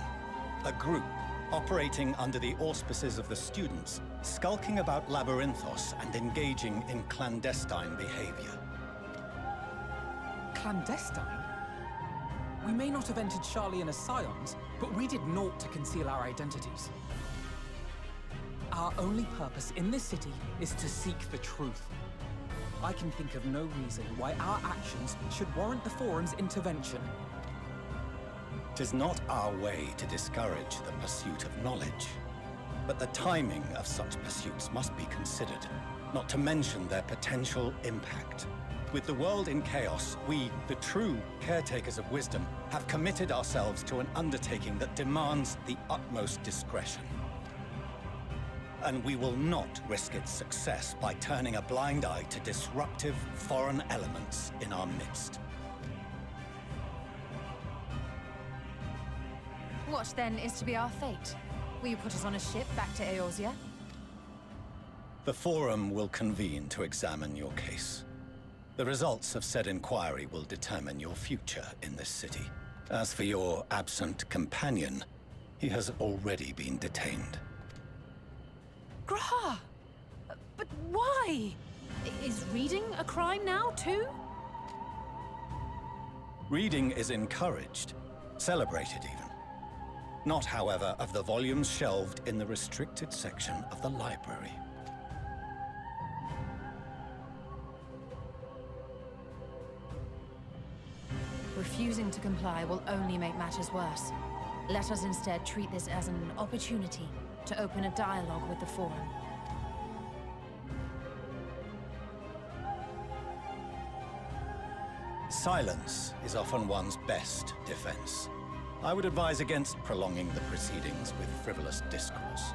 A group operating under the auspices of the students, skulking about Labyrinthos and engaging in clandestine behavior. Clandestine? We may not have entered Sharlayan as Scions, but we did naught to conceal our identities. Our only purpose in this city is to seek the truth. I can think of no reason why our actions should warrant the Forum's intervention. It is not our way to discourage the pursuit of knowledge, but the timing of such pursuits must be considered, not to mention their potential impact. With the world in chaos, we, the true caretakers of wisdom, have committed ourselves to an undertaking that demands the utmost discretion. And we will not risk its success by turning a blind eye to disruptive foreign elements in our midst. What then is to be our fate? Will you put us on a ship back to Eorzea? The Forum will convene to examine your case. The results of said inquiry will determine your future in this city. As for your absent companion, he has already been detained. Graha! But why? Is reading a crime now, too? Reading is encouraged, celebrated even. Not, however, of the volumes shelved in the restricted section of the library. Refusing to comply will only make matters worse. Let us instead treat this as an opportunity to open a dialogue with the Forum. Silence is often one's best defense. I would advise against prolonging the proceedings with frivolous discourse.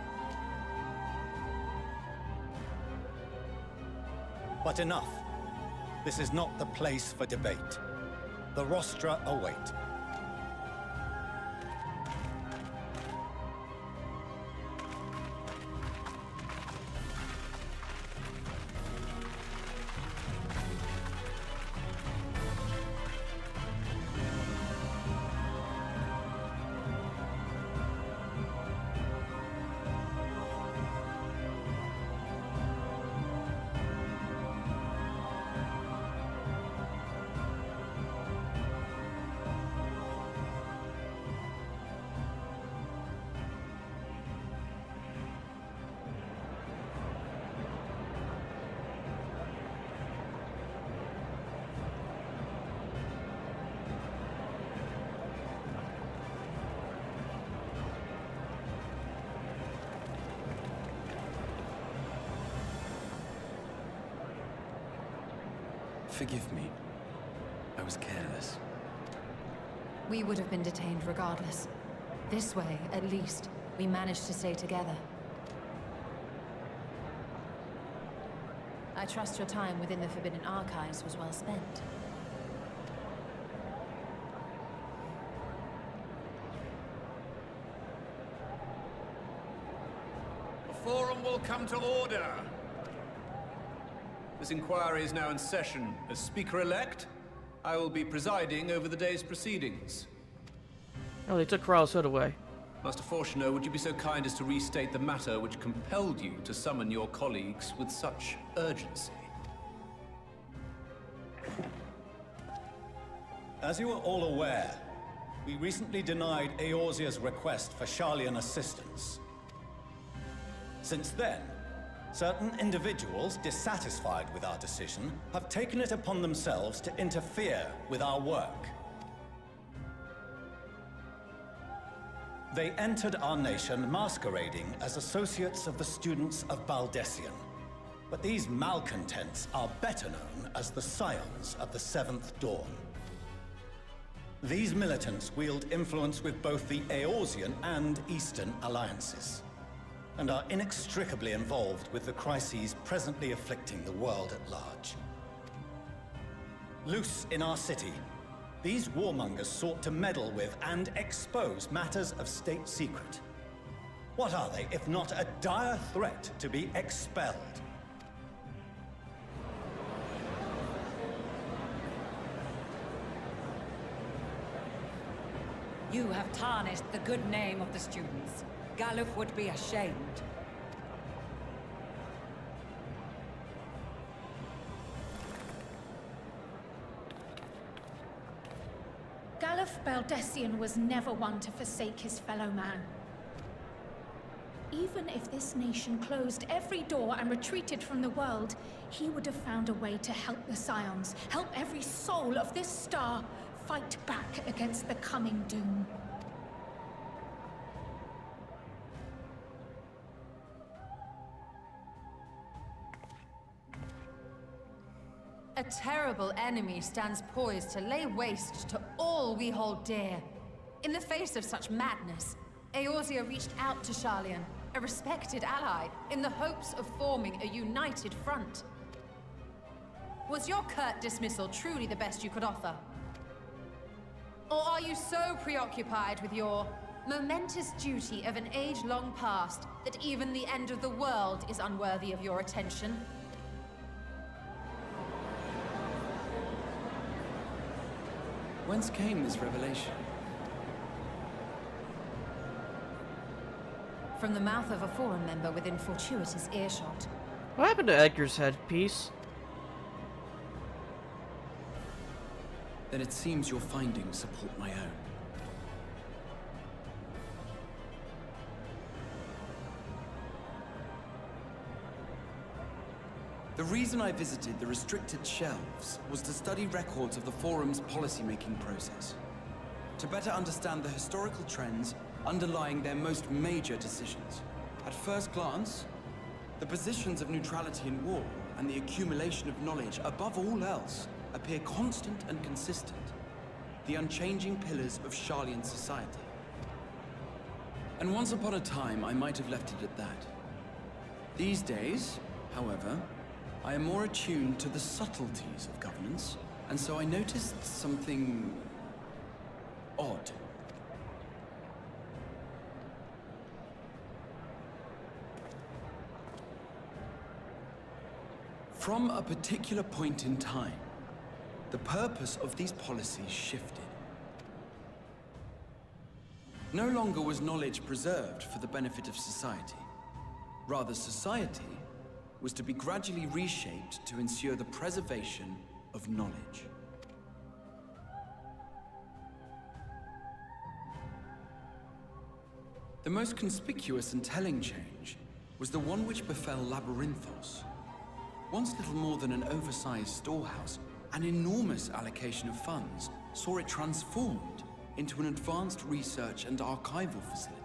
But enough. This is not the place for debate. The rostra await. Forgive me. I was careless. We would have been detained regardless. This way, at least, we managed to stay together. I trust your time within the Forbidden Archives was well spent. The Forum will come to order. This inquiry is now in session. As Speaker-elect, I will be presiding over the day's proceedings. Oh, they took Kral's hood away. Master Fortuner, would you be so kind as to restate the matter which compelled you to summon your colleagues with such urgency? As you are all aware, we recently denied Eorzea's request for Sharlayan assistance. Since then, certain individuals dissatisfied with our decision have taken it upon themselves to interfere with our work. They entered our nation masquerading as associates of the students of Baldessian. But these malcontents are better known as the Scions of the Seventh Dawn. These militants wield influence with both the Eorzean and Eastern alliances, and are inextricably involved with the crises presently afflicting the world at large. Loose in our city, these warmongers sought to meddle with and expose matters of state secret. What are they, if not a dire threat to be expelled? You have tarnished the good name of the students. Galuf would be ashamed. Galuf Baldessian was never one to forsake his fellow man. Even if this nation closed every door and retreated from the world, he would have found a way to help the Scions, help every soul of this star fight back against the coming doom. A terrible enemy stands poised to lay waste to all we hold dear. In the face of such madness, Eorzea reached out to Sharlayan, a respected ally, in the hopes of forming a united front. Was your curt dismissal truly the best you could offer? Or are you so preoccupied with your momentous duty of an age long past that even the end of the world is unworthy of your attention? Whence came this revelation? From the mouth of a forum member within fortuitous earshot. What happened to Edgar's headpiece? Then it seems your findings support my own. The reason I visited the restricted shelves was to study records of the Forum's policy-making process, to better understand the historical trends underlying their most major decisions. At first glance, the positions of neutrality in war and the accumulation of knowledge above all else appear constant and consistent, the unchanging pillars of Sharlayan society. And once upon a time, I might have left it at that. These days, however, I am more attuned to the subtleties of governance, and so I noticed something odd. From a particular point in time, the purpose of these policies shifted. No longer was knowledge preserved for the benefit of society. Rather, society was to be gradually reshaped to ensure the preservation of knowledge. The most conspicuous and telling change was the one which befell Labyrinthos. Once little more than an oversized storehouse, an enormous allocation of funds saw it transformed into an advanced research and archival facility.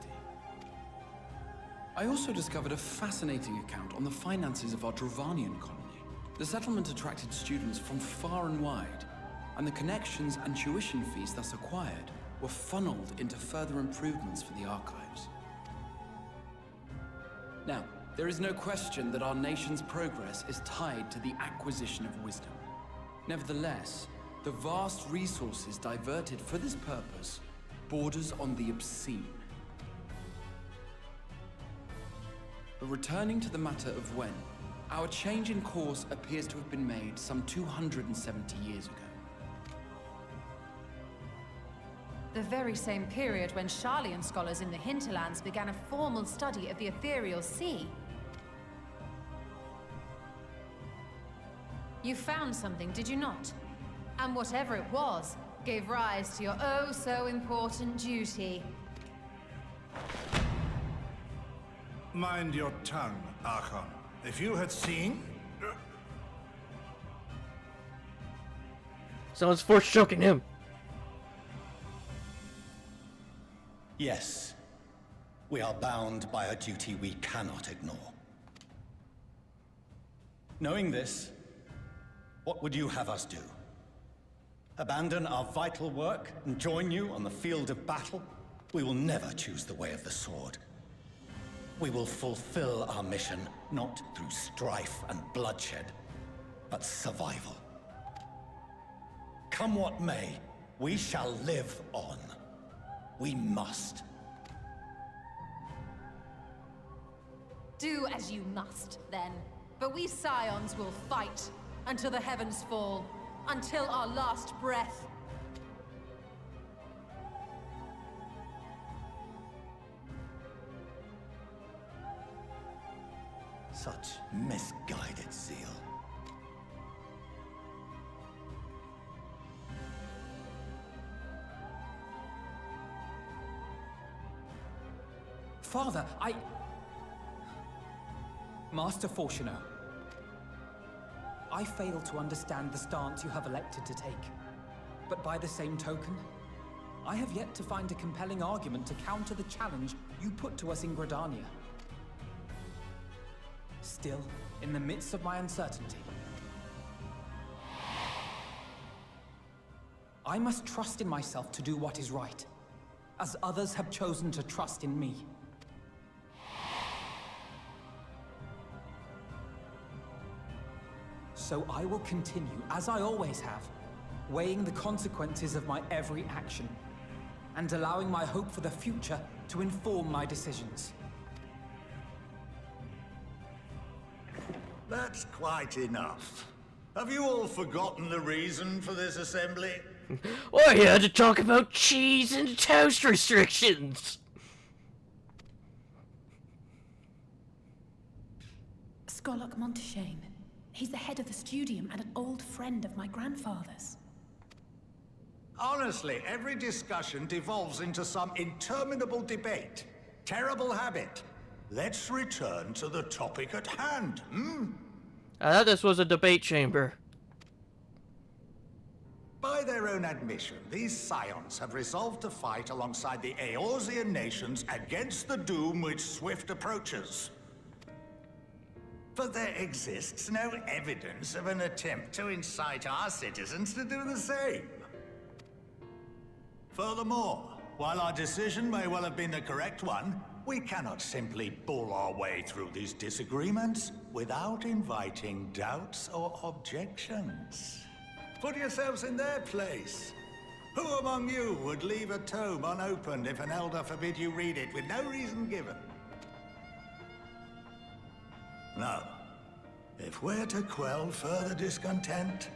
I also discovered a fascinating account on the finances of our Dravanian colony. The settlement attracted students from far and wide, and the connections and tuition fees thus acquired were funneled into further improvements for the archives. Now, there is no question that our nation's progress is tied to the acquisition of wisdom. Nevertheless, the vast resources diverted for this purpose borders on the obscene. But returning to the matter of when, our change in course appears to have been made some 270 years ago. The very same period when Sharlayan scholars in the hinterlands began a formal study of the ethereal sea. You found something, did you not? And whatever it was, gave rise to your oh-so-important duty. Mind your tongue, Archon. If you had seen... Someone's force choking him. Yes. We are bound by a duty we cannot ignore. Knowing this, what would you have us do? Abandon our vital work and join you on the field of battle? We will never choose the way of the sword. We will fulfill our mission, not through strife and bloodshed, but survival. Come what may, we shall live on. We must. Do as you must, then. But we Scions will fight until the heavens fall, until our last breath. Such misguided zeal. Father, Master Fortuno, I fail to understand the stance you have elected to take. But by the same token, I have yet to find a compelling argument to counter the challenge you put to us in Gridania. Still, in the midst of my uncertainty, I must trust in myself to do what is right, as others have chosen to trust in me. So I will continue, as I always have, weighing the consequences of my every action, and allowing my hope for the future to inform my decisions. That's quite enough. Have you all forgotten the reason for this assembly? We're here to talk about cheese and toast restrictions! Skolok Monteshane. He's the head of the Studium and an old friend of my grandfather's. Honestly, every discussion devolves into some interminable debate. Terrible habit. Let's return to the topic at hand, hmm? I thought this was a debate chamber. By their own admission, these Scions have resolved to fight alongside the Eorzean nations against the doom which swift approaches. But there exists no evidence of an attempt to incite our citizens to do the same. Furthermore, while our decision may well have been the correct one, we cannot simply bull our way through these disagreements without inviting doubts or objections. Put yourselves in their place. Who among you would leave a tome unopened if an elder forbid you read it with no reason given? No. If we're to quell further discontent,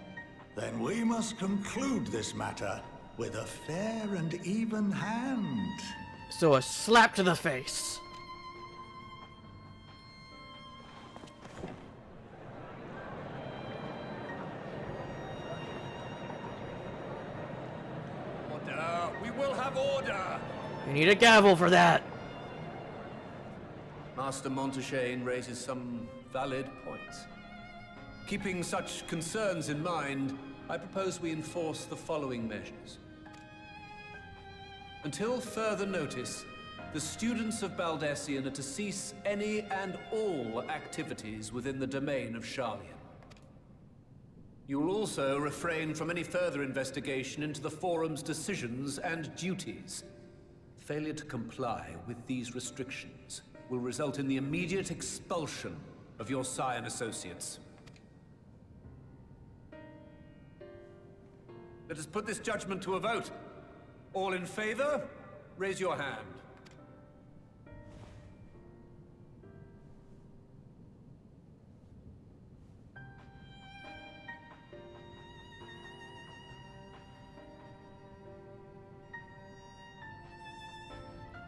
then we must conclude this matter with a fair and even hand. So a slap to the face. Order! We will have order! You need a gavel for that. Master Monteshane raises some valid points. Keeping such concerns in mind, I propose we enforce the following measures. Until further notice, the students of Baldessian are to cease any and all activities within the domain of Sharlayan. You will also refrain from any further investigation into the Forum's decisions and duties. Failure to comply with these restrictions will result in the immediate expulsion of your Scion associates. Let us put this judgment to a vote. All in favor, raise your hand.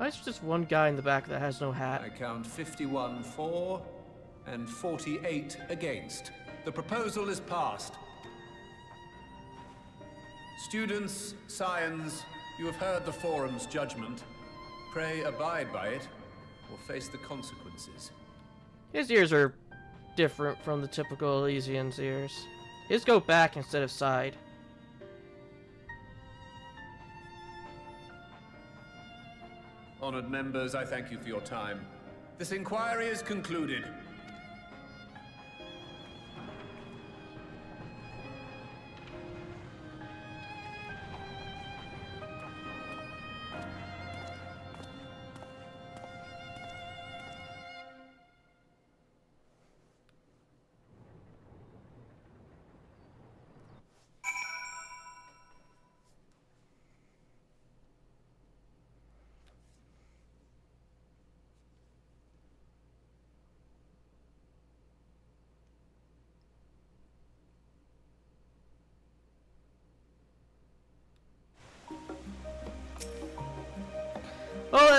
Why is there just one guy in the back that has no hat? I count 51 for and 48 against. The proposal is passed. Students, Scions, you have heard the Forum's judgment. Pray abide by it, or face the consequences. His ears are different from the typical Elysian's ears. His go back instead of side. Honored members, I thank you for your time. This inquiry is concluded.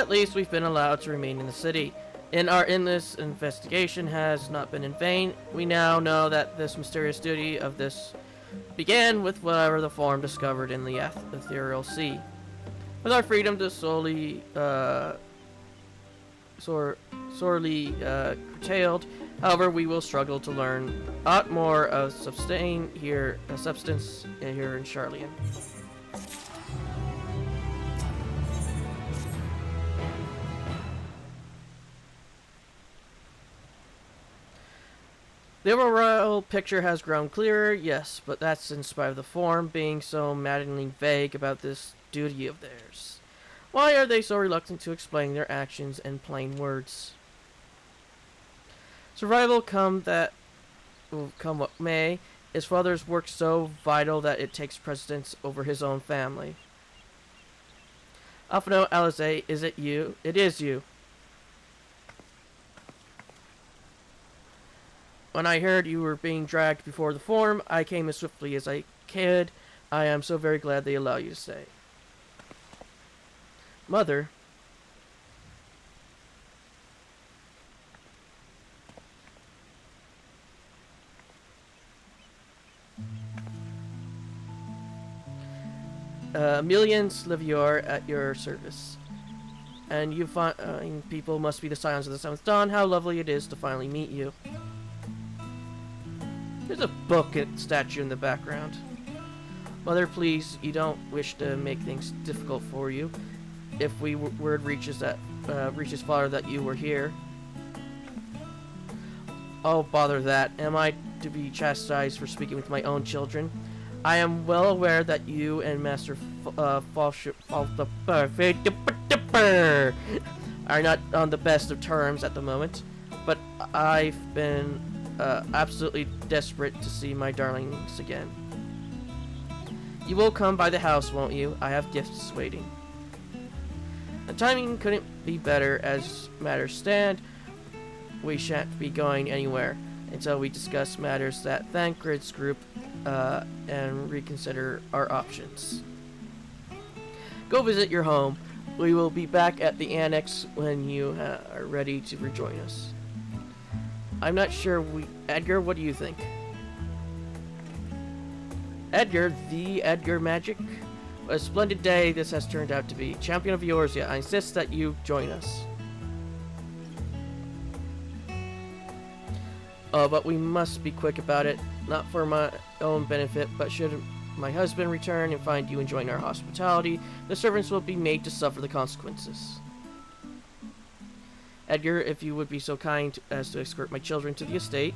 at least we've been allowed to remain in the city. This investigation has not been in vain. We now know that this mysterious duty of this began with whatever the form discovered in the ethereal sea. With our freedom to sorely curtailed, however, we will struggle to learn a lot more of substance here in Charlian. The overall picture has grown clearer, yes, but that's in spite of the form being so maddeningly vague about this duty of theirs. Why are they so reluctant to explain their actions in plain words? Survival come what may, his father's work so vital that it takes precedence over his own family. Alphino Alize, is it you? It is you. When I heard you were being dragged before the forum, I came as swiftly as I could. I am so very glad they allow you to stay. Mother? Emilian Slivior at your service. And you find people must be the Scions of the Seventh Dawn. How lovely it is to finally meet you. There's a book statue in the background. Mother, please, you don't wish to make things difficult for you. If word reaches father that you were here. Oh, bother that. Am I to be chastised for speaking with my own children? I am well aware that you and Master are not on the best of terms at the moment, but I've been absolutely desperate to see my darlings again. You will come by the house, won't you? I have gifts waiting. The timing couldn't be better as matters stand. We shan't be going anywhere until we discuss matters that Thancred's group and reconsider our options. Go visit your home. We will be back at the annex when you are ready to rejoin us. I'm not sure Edgar, what do you think? Edgar, the Edgar Magic? What a splendid day this has turned out to be. Champion of Eorzea, I insist that you join us. But we must be quick about it. Not for my own benefit, but should my husband return and find you enjoying our hospitality, the servants will be made to suffer the consequences. Edgar, if you would be so kind as to escort my children to the estate.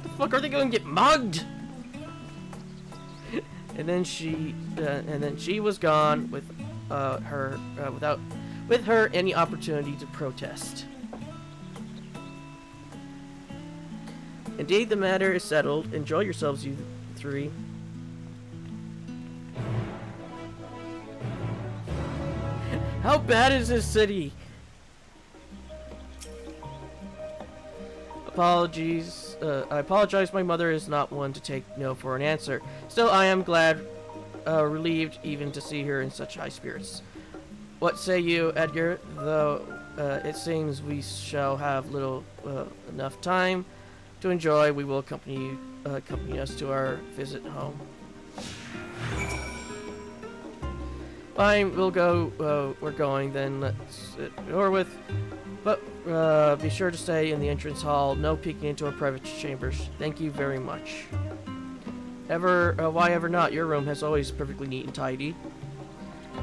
The fuck are they going to get mugged? And then she was gone with without any opportunity to protest. Indeed, the matter is settled. Enjoy yourselves, you three. How bad is this city? Apologies. I apologize. My mother is not one to take no for an answer. Still, I am relieved even to see her in such high spirits. What say you, Edgar? Though it seems we shall have little enough time to enjoy, we will accompany us to our visit home. Fine, we'll go. We're going then. Let's over with. But be sure to stay in the entrance hall. No peeking into our private chambers. Thank you very much. Why ever not? Your room has always perfectly neat and tidy.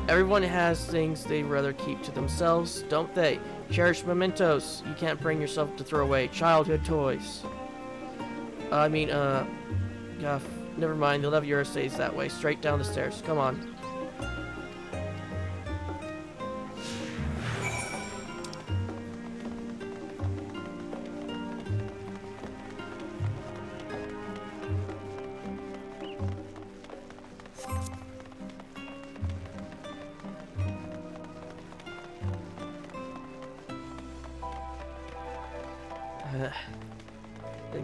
Everyone has things they rather keep to themselves, don't they? Cherished mementos. You can't bring yourself to throw away childhood toys. Never mind. The Levier stays that way. Straight down the stairs. Come on.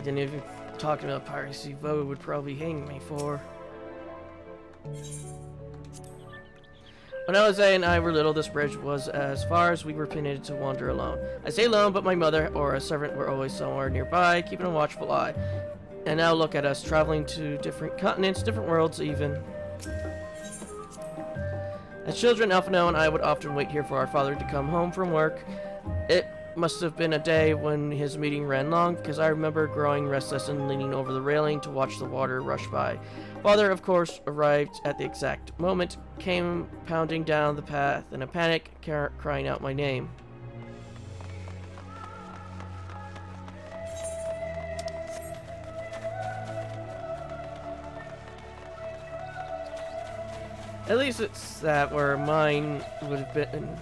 Then if you're talking about piracy, Vo would probably hang me for. When Alize and I were little, this bridge was as far as we were permitted to wander alone. I say alone, but my mother or a servant were always somewhere nearby, keeping a watchful eye. And now look at us, traveling to different continents, different worlds even. As children, Alphino and I would often wait here for our father to come home from work. It must have been a day when his meeting ran long, because I remember growing restless and leaning over the railing to watch the water rush by. Father, of course, arrived at the exact moment, came pounding down the path in a panic, crying out my name. At least it's that where mine would have been.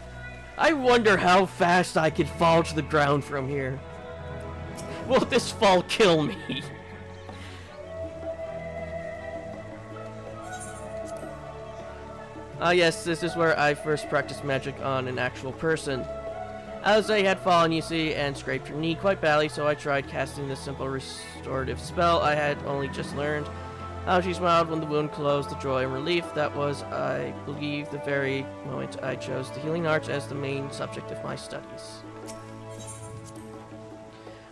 I wonder how fast I could fall to the ground from here. Will this fall kill me? Ah yes, this is where I first practiced magic on an actual person. Alize had fallen, you see, and scraped her knee quite badly, so I tried casting the simple restorative spell I had only just learned. How she smiled when the wound closed, the joy and relief. That was, I believe, the very moment I chose the healing arts as the main subject of my studies.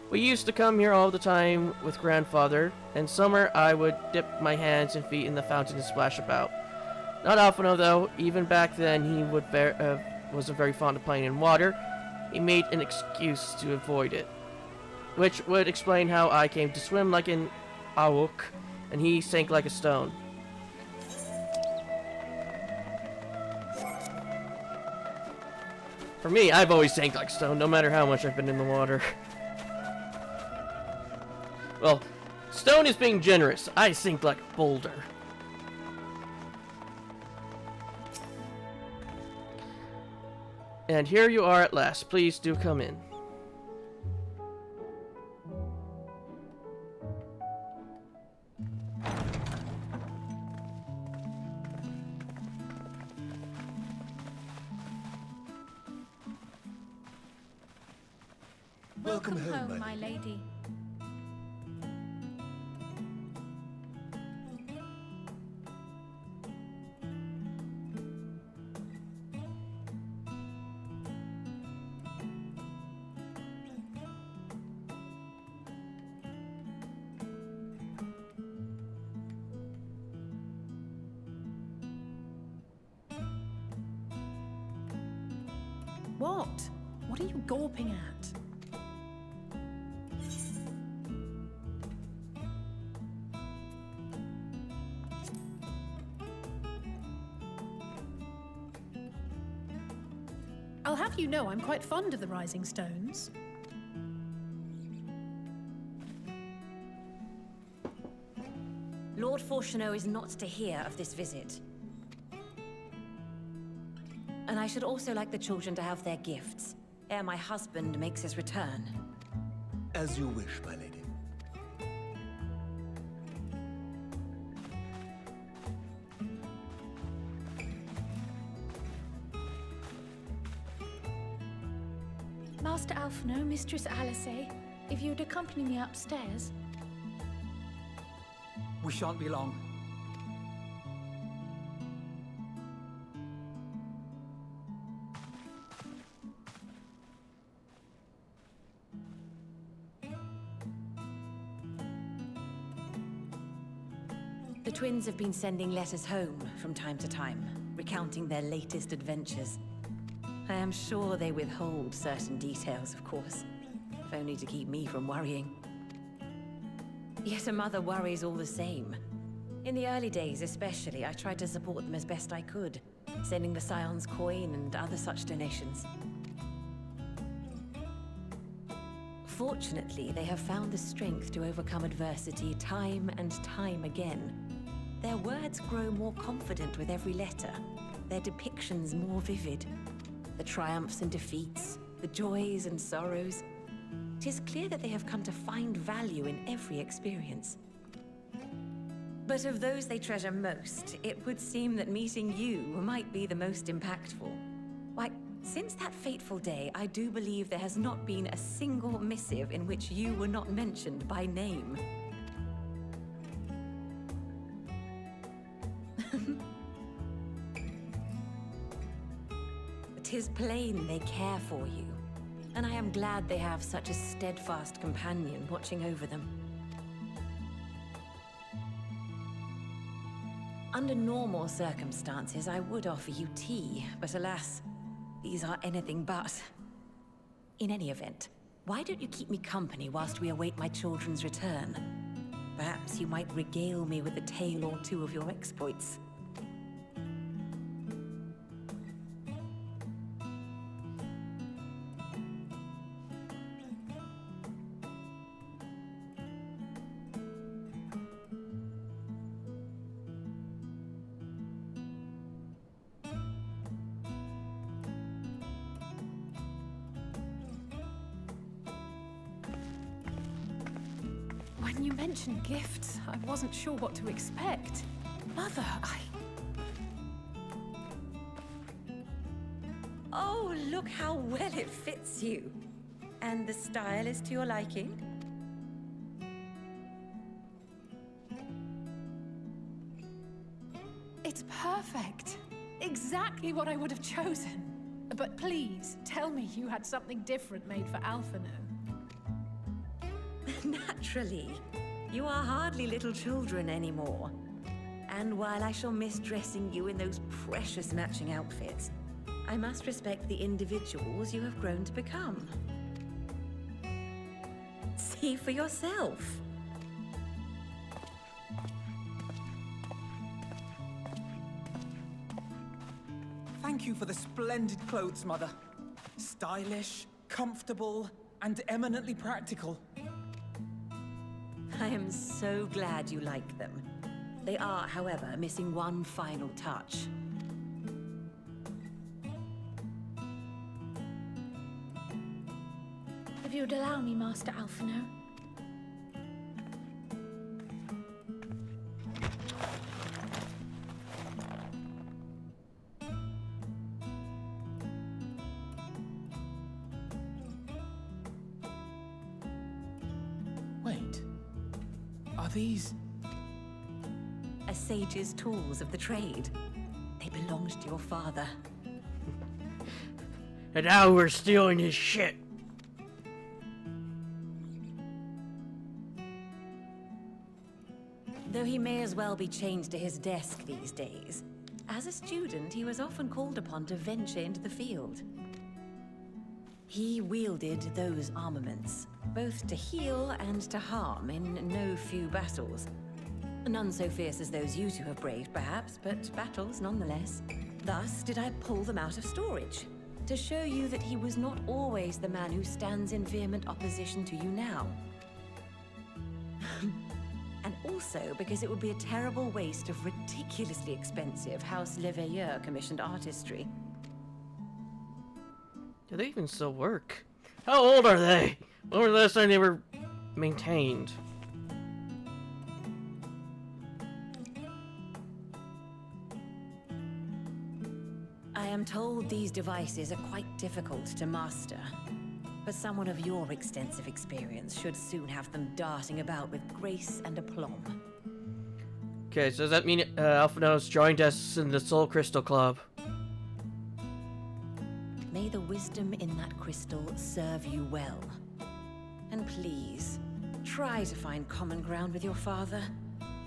We used to come here all the time with grandfather. In summer, I would dip my hands and feet in the fountain and splash about. Not Alphino, though. Even back then, he wasn't very fond of playing in water. He made an excuse to avoid it, which would explain how I came to swim like an awok, and he sank like a stone. For me, I've always sank like stone, no matter how much I've been in the water. Well, stone is being generous. I sink like a boulder. And here you are at last. Please do come in. Welcome home, my lady. What? What are you gawping at? I'll have you know I'm quite fond of the Rising Stones. Lord Fortuneau is not to hear of this visit. And I should also like the children to have their gifts, ere my husband makes his return. As you wish, my lady. Master Alphino, Mistress Alice, if you'd accompany me upstairs. We shan't be long. The twins have been sending letters home from time to time, recounting their latest adventures. I am sure they withhold certain details, of course, if only to keep me from worrying. Yet a mother worries all the same. In the early days especially, I tried to support them as best I could, sending the Scion's coin and other such donations. Fortunately, they have found the strength to overcome adversity time and time again. Their words grow more confident with every letter, their depictions more vivid. The triumphs and defeats, the joys and sorrows. 'Tis clear that they have come to find value in every experience. But of those they treasure most, it would seem that meeting you might be the most impactful. Why, since that fateful day, I do believe there has not been a single missive in which you were not mentioned by name. It is plain they care for you, and I am glad they have such a steadfast companion watching over them. Under normal circumstances, I would offer you tea, but alas, these are anything but. In any event, why don't you keep me company whilst we await my children's return? Perhaps you might regale me with a tale or two of your exploits. When you mentioned gifts, I wasn't sure what to expect. Mother, Oh, look how well it fits you. And the style is to your liking? It's perfect. Exactly what I would have chosen. But please, tell me you had something different made for Alphino. Naturally. You are hardly little children anymore. And while I shall miss dressing you in those precious matching outfits, I must respect the individuals you have grown to become. See for yourself. Thank you for the splendid clothes, Mother. Stylish, comfortable, and eminently practical. I am so glad you like them. They are, however, missing one final touch. If you'd allow me, Master Alphino. Wait. Are these... A sage's tools of the trade. They belonged to your father. And now we're stealing his shit. Though he may as well be chained to his desk these days, as a student he was often called upon to venture into the field. He wielded those armaments, both to heal and to harm in no few battles. None so fierce as those you two have braved, perhaps, but battles nonetheless. Thus did I pull them out of storage, to show you that he was not always the man who stands in vehement opposition to you now. And also because it would be a terrible waste of ridiculously expensive House Levelin commissioned artistry. Do they even still work? How old are they? When was the last time they were maintained? I am told these devices are quite difficult to master, but someone of your extensive experience should soon have them darting about with grace and aplomb. Okay, so does that mean Alphino's joined us in the Soul Crystal Club? May the wisdom in that crystal serve you well. And please, try to find common ground with your father,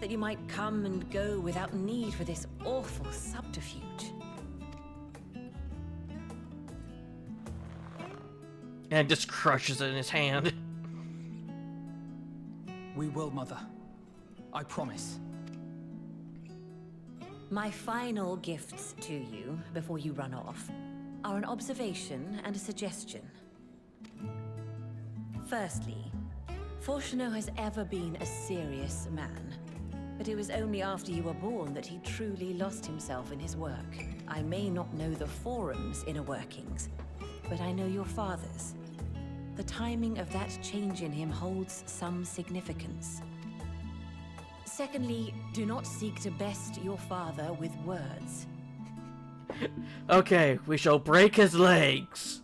that you might come and go without need for this awful subterfuge. And just crushes it in his hand. We will, Mother. I promise. My final gifts to you, before you run off, are an observation and a suggestion. Firstly, Fortuno has ever been a serious man, but it was only after you were born that he truly lost himself in his work. I may not know the Forum's inner workings, but I know your father's. The timing of that change in him holds some significance. Secondly, do not seek to best your father with words. Okay, we shall break his legs.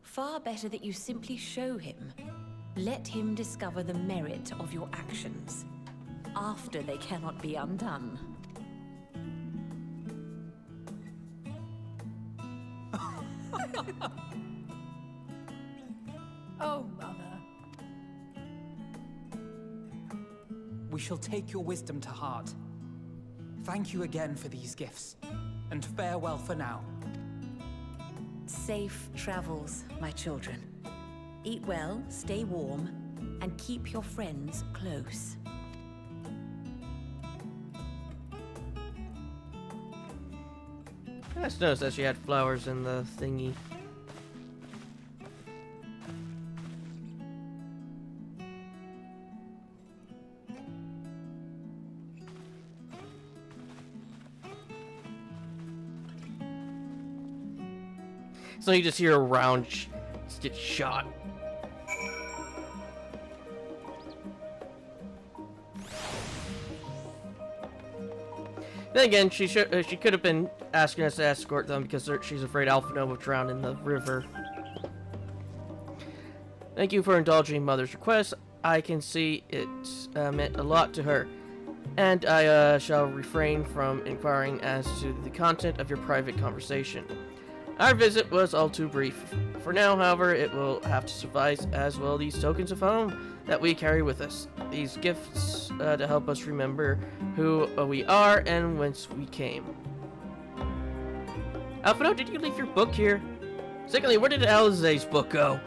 Far better that you simply show him. Let him discover the merit of your actions, after they cannot be undone. Oh, Mother. We shall take your wisdom to heart. Thank you again for these gifts, and farewell for now. Safe travels, my children. Eat well, stay warm, and keep your friends close. I just noticed that she had flowers in the thingy. So you just hear a round get shot. Then again, she could have been asking us to escort them because she's afraid Alphino will drown in the river. Thank you for indulging Mother's request. I can see it meant a lot to her, and I shall refrain from inquiring as to the content of your private conversation. Our visit was all too brief. For now, however, it will have to suffice, as will these tokens of home that we carry with us. These gifts to help us remember who we are and whence we came. Alphino, did you leave your book here? Secondly, where did Alize's book go?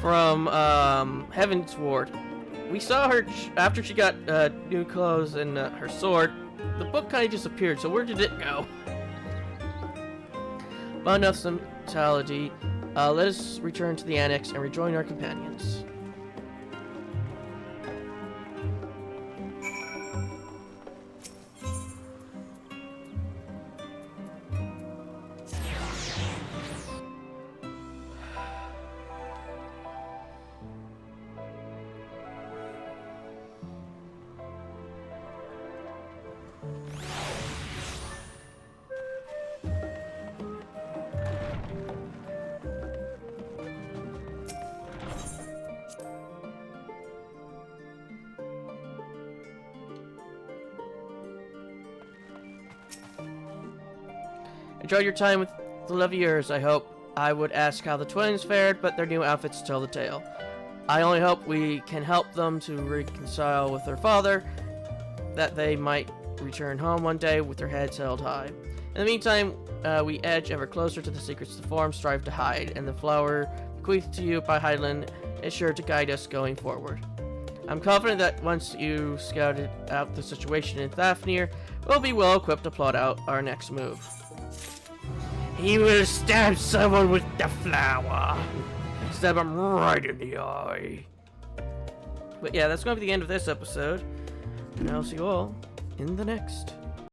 From Heaven's Ward. We saw her after she got new clothes and her sword. The book kind of disappeared, so where did it go? But enough sentimentality. Let us return to the annex and rejoin our companions. Enjoy your time with the Leviers, I hope. I would ask how the twins fared, but their new outfits tell the tale. I only hope we can help them to reconcile with their father, that they might return home one day with their heads held high. In the meantime, we edge ever closer to the secrets the forms strive to hide, and the flower bequeathed to you by Hydaelyn is sure to guide us going forward. I'm confident that once you scouted out the situation in Thafnir, we'll be well equipped to plot out our next move. He will stab someone with the flower. Stab him right in the eye. But yeah, that's going to be the end of this episode. And I'll see you all in the next.